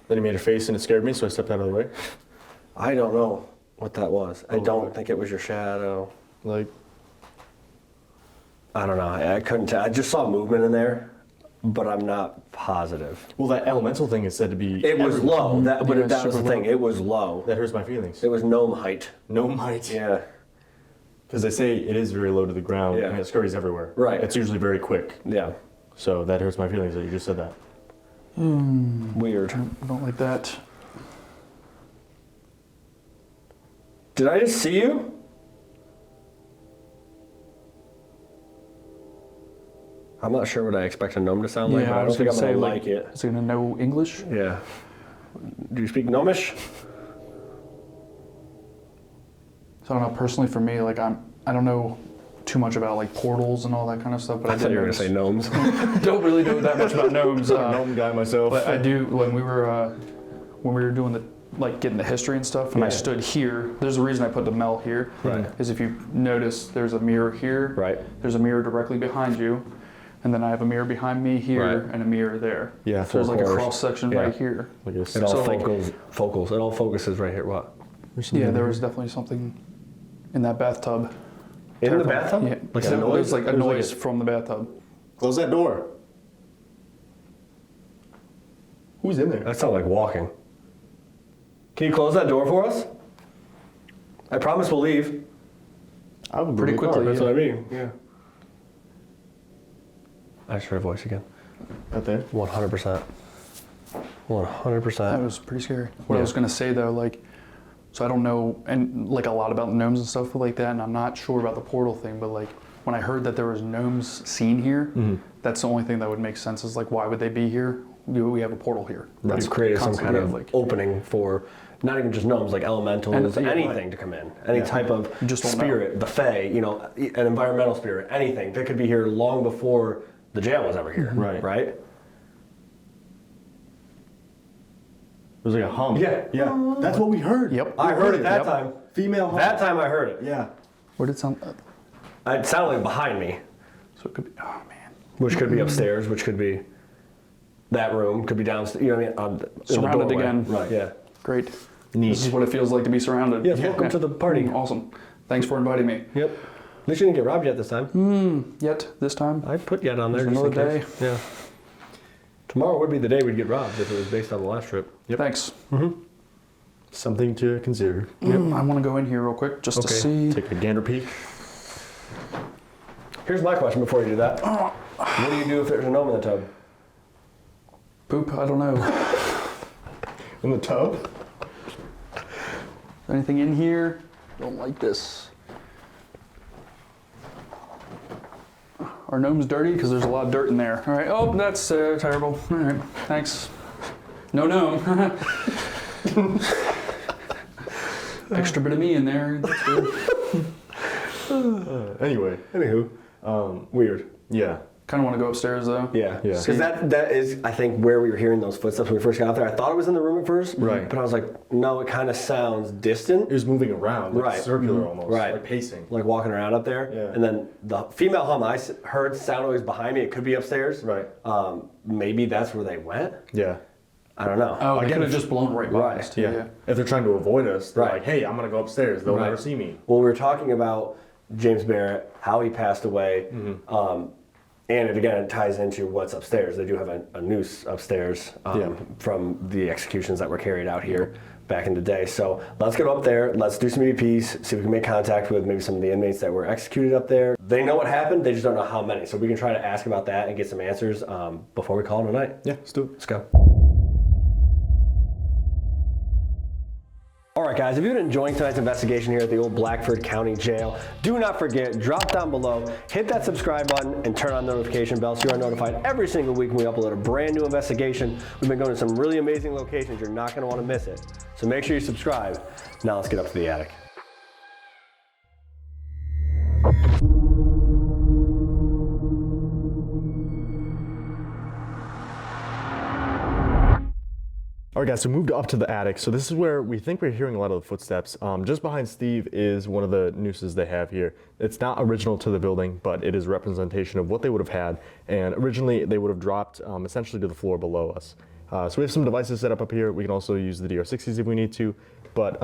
Then he made a face and it scared me, so I stepped out of the way. I don't know what that was. I don't okay. think it was your shadow. Like, I don't know. I couldn't tell. I just saw movement in there, but I'm not positive. well, that elemental thing is said to be. It was everywhere. low. That, but Yeah, that was the super thing. low. It was low. That hurts my feelings. It was gnome height. No might. Yeah. Because they say it is very low to the ground Yeah. and it scurries everywhere. Right. It's usually very quick. Yeah. So that hurts my feelings that you just said that. Weird. I don't like that. Did I just see you? I'm not sure what I expect a gnome to sound like, but I don't think I'm gonna like it. Is he gonna know English? Yeah. Do you speak gnomish? So I don't know. Personally, for me, like I don't know too much about like portals and all that kind of stuff. But I thought you were gonna say gnomes. don't really know that much about gnomes. Gnome guy myself. But I do when we were doing the getting the history and stuff, and I stood here. There's a reason I put the Mel here. Right. Is if you notice, there's a mirror here. Right. There's a mirror directly behind you, and then I have a mirror behind me here Right. and a mirror there. Yeah, So there's like a course. cross section Yeah. right here. Like this. It all So, like- focals. It all focuses right here. What? Yeah, there was definitely something in that bathtub. In the Terrifying. bathtub? Yeah. Like So a noise? There's like a There's like noise from the bathtub. Close that door. Who's in there? That sounds like walking. Can you close that door for us? I promise we'll leave. I would Pretty believe quickly, that. That's what I mean. Yeah. I just heard a voice again. Right there. 100%. 100%. That was pretty scary. What I Yeah. was gonna say though, like, so I don't know and like a lot about gnomes and stuff like that, and I'm not sure about the portal thing, but like when I heard that there was gnomes seen here, that's the only thing that would make sense. Is like, why would they be here? We have a portal here. You've created some kind of like opening for not even just gnomes, like elementals, And- yeah, anything right. to come in. Any type of You just don't know. spirit, the fae, an environmental spirit, anything that could be here long before the jail was ever here. Right. Right? It was like a hum. Yeah. Yeah. That's what we heard. Yep. I heard it that Yep. time. Female hum. That time I heard it. Yeah. Where did it sound? It sounded like behind me, So it could be. Oh man. which could be upstairs, which could be that room, could be downstairs. You know what I mean? In the Surrounded doorway. again. Right. Yeah. Great. Neat. This is what it feels like to be surrounded. Yes, welcome to the party. Awesome. Thanks for inviting me. Yep. At least you didn't get robbed yet this time. Yet this time. I put yet on there There's just in another case. Yeah. Tomorrow would be the day we'd get robbed if it was based on the last trip. Thanks. Something to consider. I want to go in here real quick just to Okay. see. Take a gander peek. Here's my question before you do that. What do you do if there's a gnome in the tub? Poop. I don't know. In the tub? Anything in here? Don't like this. Are gnomes dirty? Because there's a lot of dirt in there. All right. Oh, that's terrible. All right. Thanks. No gnome. Extra bit of me in there. That's good. Anyway. Anywho, weird. Yeah. Kind of want to go upstairs though. Yeah. Yeah. Because that is, I think, where we were hearing those footsteps when we first got out there. I thought it was in the room at first. Right. But I was like, no, it kind of sounds distant. It was moving around. Like Right. circular almost. Right. Like pacing. Like walking around up there. Yeah. And then the female hum I heard sound always behind me. It could be upstairs. Right. Maybe that's where they went. Yeah. I don't know. Oh, they Again, could have just blown right by Right. us too. Yeah. If they're trying to avoid us, they're Right. like, hey, I'm going to go upstairs. They'll Right. never see me. Well, we were talking about James Barrett, how he passed away, and it again ties into what's upstairs. They do have a noose upstairs from the executions that were carried out here back in the day. So let's go up there, let's do some EVPs, see if we can make contact with maybe some of the inmates that were executed up there. They know what happened, they just don't know how many. So we can try to ask about that and get some answers before we call it a night. Yeah, let's do it. Let's go. All right, guys, if you've been enjoying tonight's investigation here at the old Blackford County Jail, do not forget, drop down below, hit that subscribe button, and turn on the notification bell so you are notified every single week when we upload a brand new investigation. We've been going to some really amazing locations. You're not going to want to miss it. So make sure you subscribe. Now let's get up to the attic. All right, guys, so moved up to the attic. So this is where we think we're hearing a lot of the footsteps. Just behind Steve is one of the nooses they have here. It's not original to the building, but it is representation of what they would have had. And originally, they would have dropped essentially to the floor below us. So we have some devices set up here. We can also use the DR60s if we need to. But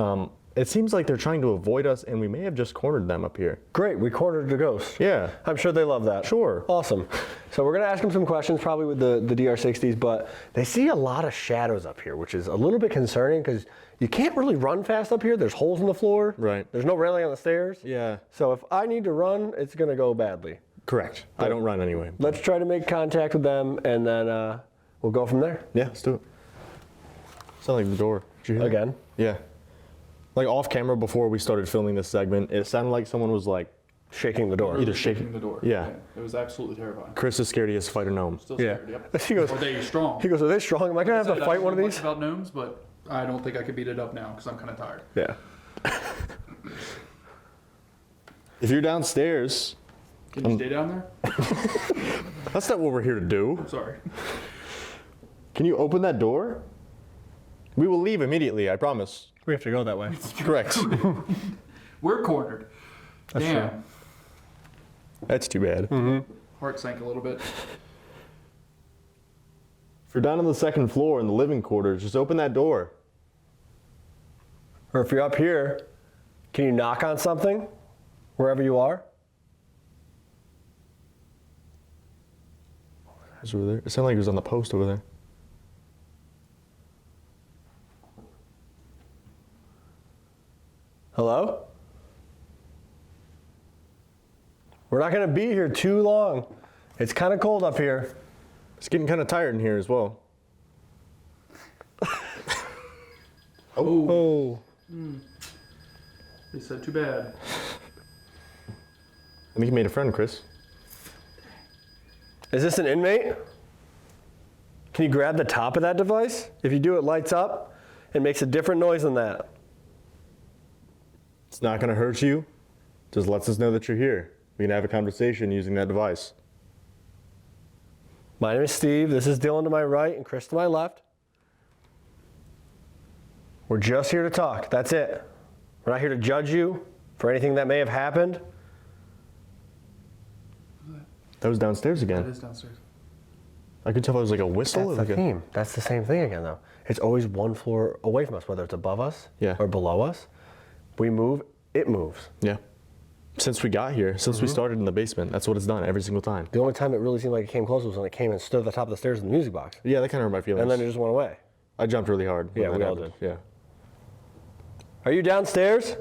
It seems like they're trying to avoid us, and we may have just cornered them up here. Great, we cornered the ghost. Yeah. I'm sure they love that. Sure. Awesome. So we're going to ask them some questions, probably with the DR60s, but they see a lot of shadows up here, which is a little bit concerning because you can't really run fast up here. There's holes in the floor. Right. There's no railing on the stairs. Yeah. So if I need to run, it's going to go badly. Correct. I don't run anyway. Let's try to make contact with them, and then we'll go from there. Yeah, let's do it. Sound like the door. Did you hear that? Again? Yeah. Like off camera before we started filming this segment, it sounded like someone was like Shaking the door. either shaking. the door. Yeah. It was absolutely terrifying. Chris is scared he has to fight a gnome. Still Yeah. scared, yep. He goes, Are they strong? are they strong? Am I going to have to fight one of I don't know these? much about gnomes, but I don't think I could beat it up now because I'm kind of tired. Yeah. If you're downstairs, Can you stay down there? that's not what we're here to do. Sorry. Can you open that door? We will leave immediately, I promise. We have to go that way. Correct. We're cornered. Damn. That's too bad. Heart sank a little bit. If you're down on the second floor in the living quarters, just open that door. Or if you're up here, can you knock on something wherever you are? It's over there. It sounded like it was on the post over there. Hello? We're not going to be here too long. It's kind of cold up here. It's getting kind of tired in here as well. Oh. They said too bad. I think you made a friend, Chris. Is this an inmate? Can you grab the top of that device? If you do, it lights up and makes a different noise than that. It's not going to hurt you. Just lets us know that you're here. We can have a conversation using that device. My name is Steve. This is Dylan to my right and Chris to my left. We're just here to talk. That's it. We're not here to judge you for anything that may have happened. That was downstairs That again. is downstairs. I could tell it was like a whistle. That's or the like a, theme. That's the same thing again, though. It's always one floor away from us, whether it's above us Yeah. or below us. We move, it moves. yeah. Since we got here, since we started in the basement, that's what it's done every single time. The only time it really seemed like it came close was when it came and stood at the top of the stairs in the music box. Yeah, that kind of hurt my feelings. And then it just went away. I jumped really hard. when Yeah, that we all happened. did. Yeah. Are you downstairs?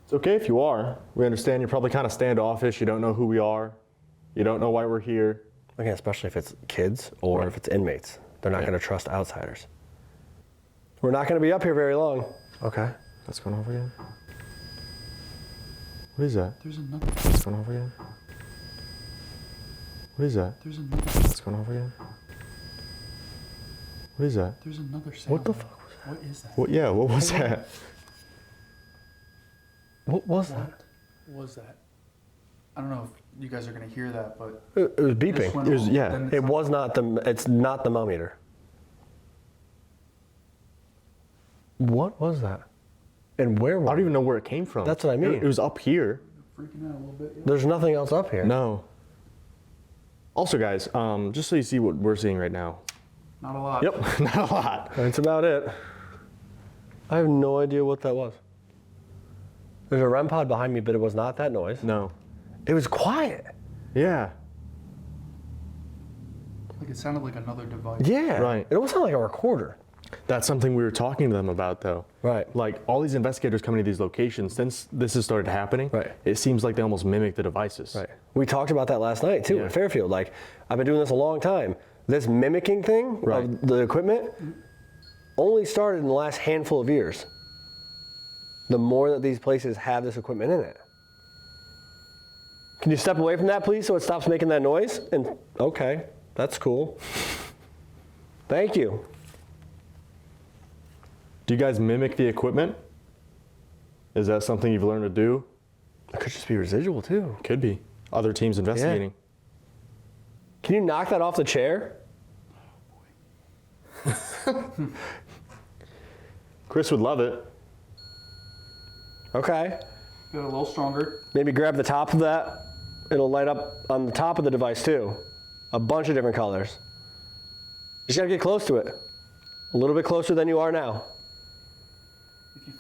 It's okay if you are. We understand you're probably kind of standoffish. You don't know who we are. You don't know why we're here. Again, especially if it's kids or Right. if it's inmates. They're not Yeah. going to trust outsiders. We're not going to be up here very long. Okay. That's going off again. What is that? There's another. That's going off again. What is that? There's another. That's going off again. What is that? There's another sound. What the fuck was What is that? What? Yeah. What was that? What was that? What was that? I don't know if you guys are gonna hear that, but It was this beeping. went It was- off, yeah. then it's It not- was not the, it's not the millimeter. What was that? And where I was don't it? even know where it came from. That's what I mean. It was up here. freaking out a little bit. Yeah. There's nothing else up here. No. Also, guys, just so you see what we're seeing right now. Not a lot. Yep. Not a lot. That's about it. I have no idea what that was. There's a REM pod behind me, but it was not that noise. No. It was quiet. Yeah. Like it sounded like another device. Yeah. Right. It almost sounded like a recorder. That's something we were talking to them about, though. Right. Like, all these investigators coming to these locations, since this has started happening, Right. it seems like they almost mimic the devices. Right. We talked about that last night too Yeah. in Fairfield. Like, I've been doing this a long time. This mimicking thing Right. of the equipment only started in the last handful of years. The more that these places have this equipment in it. Can you step away from that, please, so it stops making that noise? And okay, that's cool. Thank you. Do you guys mimic the equipment? Is that something you've learned to do? It could just be residual too. Could be. Other teams investigating. Can you knock that off the chair? Chris would love it. Okay. Got a little stronger. Maybe grab the top of that. It'll light up on the top of the device too. A bunch of different colors. Just gotta get close to it. A little bit closer than you are now.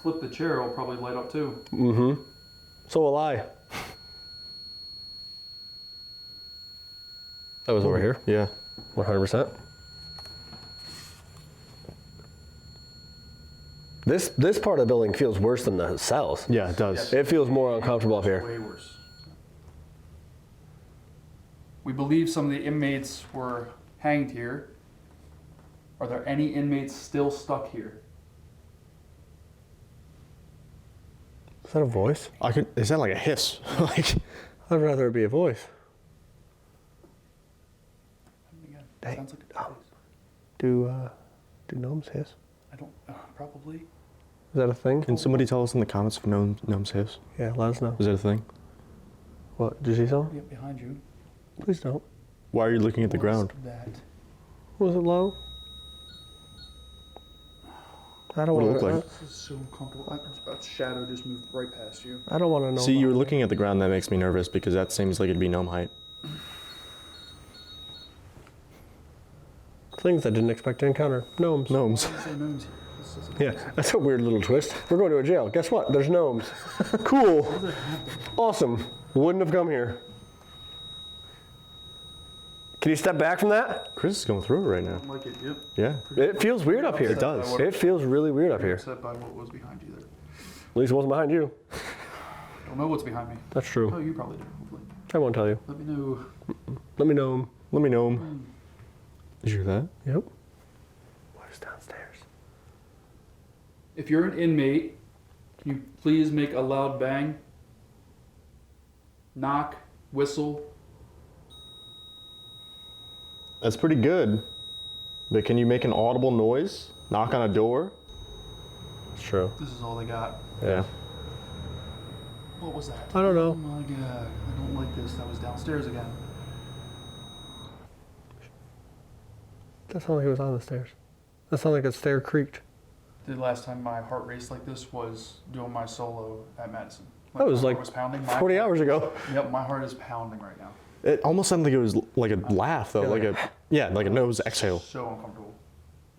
flip the chair, it'll probably light up too. Mm-hmm. So will I. That was over here. Yeah. 100%. This part of the building feels worse than the cells. Yeah, it does. It feels more uncomfortable up here. Way worse. We believe some of the inmates were hanged here. Are there any inmates still stuck here? Is that a voice? Is that like a hiss? Like, I'd rather it be a voice. Again, Hey, sounds like a voice. Do gnomes hiss? I don't. Probably. Is that a thing? can somebody tell us in the comments if gnomes hiss? Yeah, let us know. Is that a thing? What? Did you see something? Yep, behind you. Please don't. Why are you looking at the What's ground? That. Was it low? I don't What want it to look like? This is so uncomfortable. A shadow just moved right past you. I don't want to know. See, you were looking at the ground. That makes me nervous because that seems like it'd be gnome height. Things I didn't expect to encounter. Gnomes. Gnomes. Why do you say gnomes? This doesn't Yeah, make sense. that's a weird little twist. We're going to a jail. Guess what? There's gnomes. Cool. How does that happen? Awesome. Wouldn't have come here. Can you step back from that? Chris is going through it right I now. don't like it. Yep. Yeah. It feels weird up here. It does. It feels really weird up I'm here. upset by what was behind you there. At least it wasn't behind you. I don't know what's behind me. That's Oh, true. you probably do. Hopefully. I won't tell you. Let me know. Let me know. Let me know. Did you hear that? Yep. What is downstairs? If you're an inmate, can you please make a loud bang? Knock, whistle. That's pretty good. But can you make an audible noise? Knock on a door? It's true. This is all they got. Yeah. What was that? I don't Oh know. my god, I don't like this. That was downstairs again. That sounded like it was on the stairs. That sounded like a stair creaked. The last time my heart raced like this was doing my solo at Madison. That was my like heart was pounding. 40 hours ago. Yep, my heart is pounding right now. It almost sounded like it was like a laugh though, Yeah, like a nose exhale. So uncomfortable.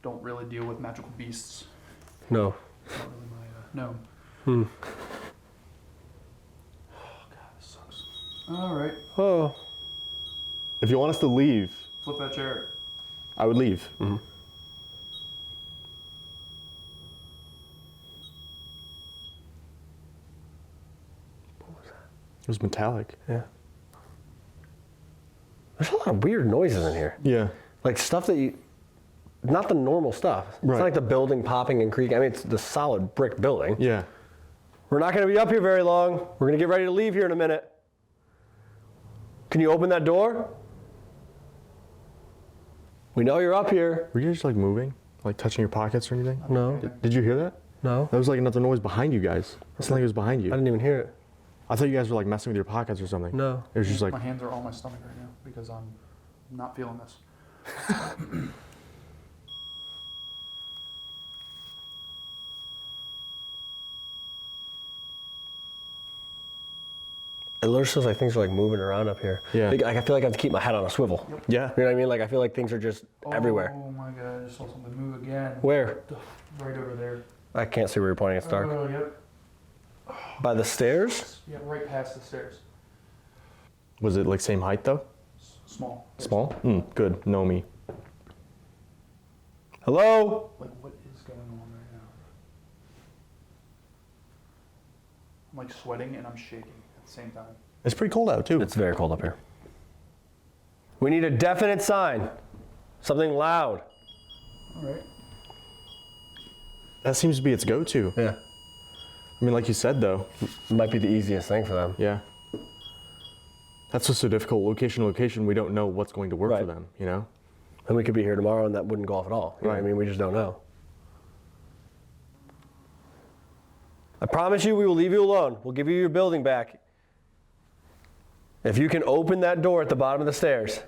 Don't really deal with magical beasts. No. Not really my no. Hmm. Oh god, this sucks. All right, Oh. If you want us to leave, flip that chair. I would leave. Mm-hmm. It was metallic. Yeah. There's a lot of weird noises in here. Yeah. Like stuff that you, not the normal stuff. It's Right. not like the building popping and creaking. I mean, it's the solid brick building. Yeah. We're not going to be up here very long. We're going to get ready to leave here in a minute. Can you open that door? We know you're up here. Were you just like moving? Like touching your pockets or anything? No. Did you hear that? No. That was like another noise behind you guys. It sounded like it was behind I you. didn't even hear it. I thought you guys were like messing with your pockets or something. No. It was just like, My hands are on my stomach right now because I'm not feeling this. It literally feels like things are like moving around up here. Yeah. Like, I feel like I have to keep my head on a swivel. yeah. You know what I mean? Like I feel like things are just everywhere. Oh my god, I just saw something move again. Where? Right over there. I can't see where you're pointing. It's dark. Oh, yep. By the stairs? Yeah, right past the stairs. Was it like same height though? Small. Small? Good. Know me. Hello? Like, what is going on right now? I'm like sweating and I'm shaking at the same time. It's pretty cold out too. It's very cold up here. We need a definite sign. Something loud. All right. That seems to be its go-to. Yeah. I mean, like you said though. It might be the easiest thing for them. Yeah. That's just so difficult. Location to location, we don't know what's going to work for Right. them, you know? And we could be here tomorrow and that wouldn't go off at all. You know what I Right. mean? We just don't know. I promise you we will leave you alone. We'll give you your building back. If you can open that door at the bottom of the stairs.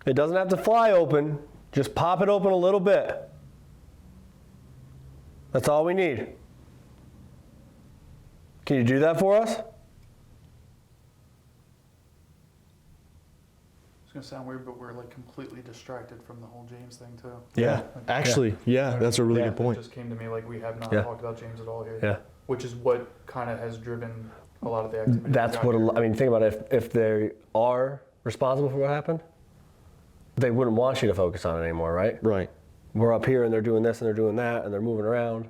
It doesn't have to fly open. Just pop it open a little bit. That's all we need. Can you do that for us? It's gonna sound weird, but we're like completely distracted from the whole James thing too. Yeah. Actually, yeah, that's a really good It point. just came to me like we have not Yeah. talked about James at all here. Yeah. Which is what kind of has driven a lot of the activity. That's what, I mean, think about it. If they are responsible for what happened, they wouldn't want you to focus on it anymore, right? Right. We're up here and they're doing this and they're doing that and they're moving around.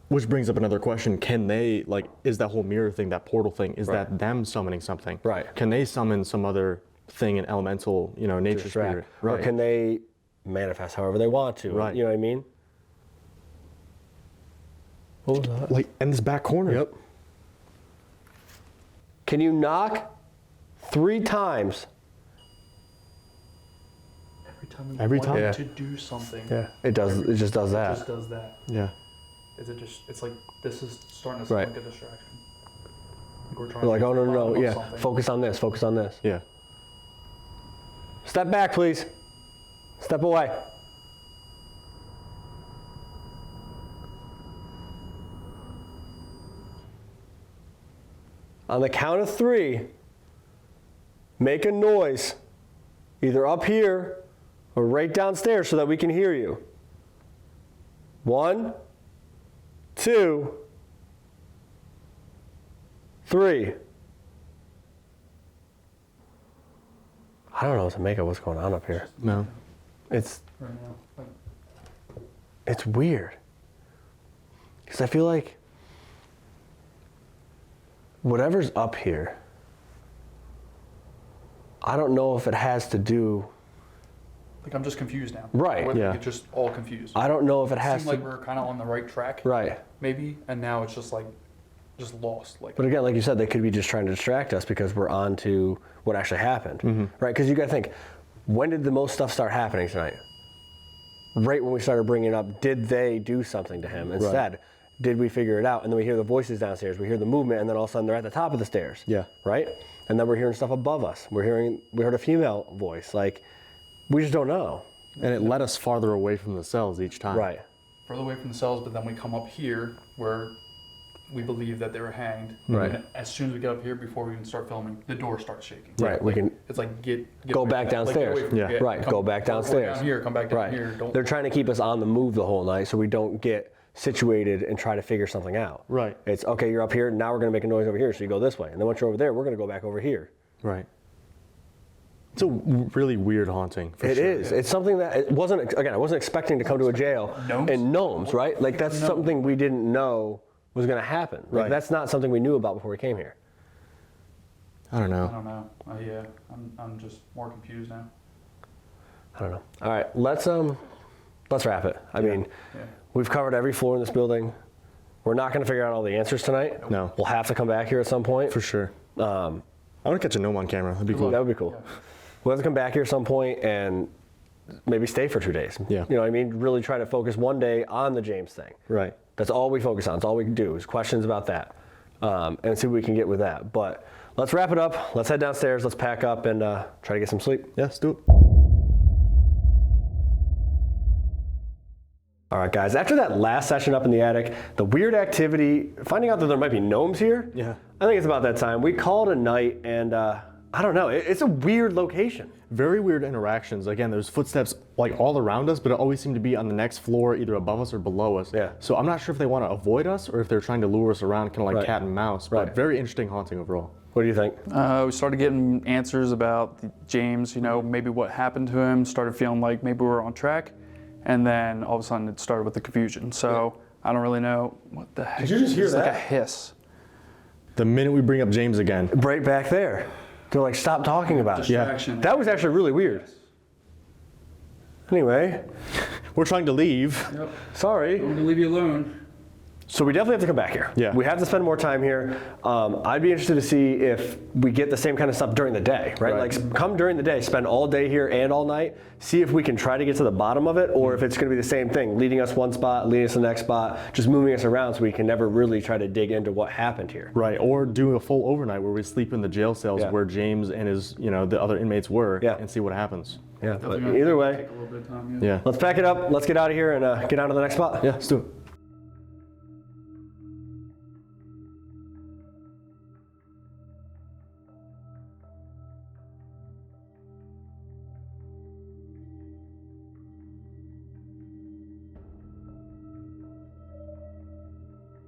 Which brings up another question. Can they, like, is that whole mirror thing, that portal thing, is Right. that them summoning something? Right. Can they summon some other thing, an elemental, nature Distract. spirit? Or can they manifest however they want to? Right. You know what I mean? What was that? Like, in this back corner. Yep. Can you knock 3 times? Every time we Every want time? Yeah. to do something, Yeah. It does. It just does it that. just does that. Yeah. It's like this is starting to Right. sound like a distraction. Like we're trying They're like, to oh get to no, the no, bottom of yeah. something. Focus on this. Focus on this. Yeah. Step back, please. Step away. On the count of 3, make a noise, either up here or right downstairs so that we can hear you. 1, 2, 3. I don't know what to make of what's going on up here. No. It's Right now. Like, it's weird. Because I feel like whatever's up here, I don't know if it has to do, I'm just confused now. Right, We're yeah. just all confused. I don't know if it has Seemed like to, we're kind of on the right track. right. Maybe, and now it's just like, just lost. Like, But again, like you said, they could be just trying to distract us because we're on to what actually happened, right? Because you got to think, when did the most stuff start happening tonight? Right when we started bringing up, did they do something to him? Instead, did we figure it out? And then we hear the voices downstairs, we hear the movement, and then all of a sudden they're at the top of the stairs. Yeah. Right? And then we're hearing stuff above us. We heard a female voice. Like, we just don't know. And it led us farther away from the cells each time. Right. further away from the cells, but then we come up here where we believe that they were hanged. Right. And as soon as we get up here, before we even start filming, the door starts shaking. Right, we can It's like get go away back from that. Like, get downstairs. away from- Yeah. Right, go back go downstairs. down here, come back down Right. here. Don't. They're trying to keep us on the move the whole night so we don't get situated and try to figure something out. Right. It's okay, you're up here, now we're gonna make a noise over here, so you go this way. And then once you're over there, we're gonna go back over here. Right. It's a really weird haunting. For It sure. is. It's something that I wasn't expecting to come to a jail Gnomes? and gnomes, right? Like that's something we didn't know was gonna happen. Like Right. that's not something we knew about before we came here. I don't I know. don't know. Yeah, I'm just more confused now. I don't know. All right, let's wrap it. I mean, Yeah. we've covered every floor in this building. We're not going to figure out all the answers tonight. No. We'll have to come back here at some point. For sure. I want to catch a gnome on camera. That'd be cool. That would be cool. We'll have to come back here at some point and maybe stay for 2 days. Yeah. You know what I mean? Really try to focus one day on the James thing. Right. That's all we focus on. That's all we can do is questions about that, and see what we can get with that. But let's wrap it up. Let's head downstairs. Let's pack up and try to get some sleep. Yeah, let's do it. All right, guys. After that last session up in the attic, the weird activity, finding out that there might be gnomes here. Yeah. I think it's about that time. We called a night, and I don't know. It's a weird location. Very weird interactions. Again, there's footsteps like all around us, but it always seemed to be on the next floor, either above us or below us. Yeah. So I'm not sure if they want to avoid us or if they're trying to lure us around, kind of like Right. cat and mouse. Right. But very interesting haunting overall. What do you think? We started getting answers about James, maybe what happened to him, started feeling like maybe we were on track, and then all of a sudden it started with the confusion. So I don't really know what the heck. Did you just hear It's like that? a hiss. The minute we bring up James again, Right back there. They're like, stop talking about it. Distraction. That was actually really weird. Anyway, we're trying to leave. Yep. sorry. I'm gonna leave you alone. So we definitely have to come back here. Yeah. We have to spend more time here. I'd be interested to see if we get the same kind of stuff during the day, right? Right. Like come during the day, spend all day here and all night, see if we can try to get to the bottom of it, or if it's gonna be the same thing, leading us one spot, leading us to the next spot, just moving us around so we can never really try to dig into what happened here. Right, or do a full overnight where we sleep in the jail cells Yeah. where James and his, the other inmates were, Yeah. and see what happens. Yeah, but either way, Take a little bit of time. Yeah. let's pack it up, let's get out of here and get on to the next spot. Yeah, let's do it.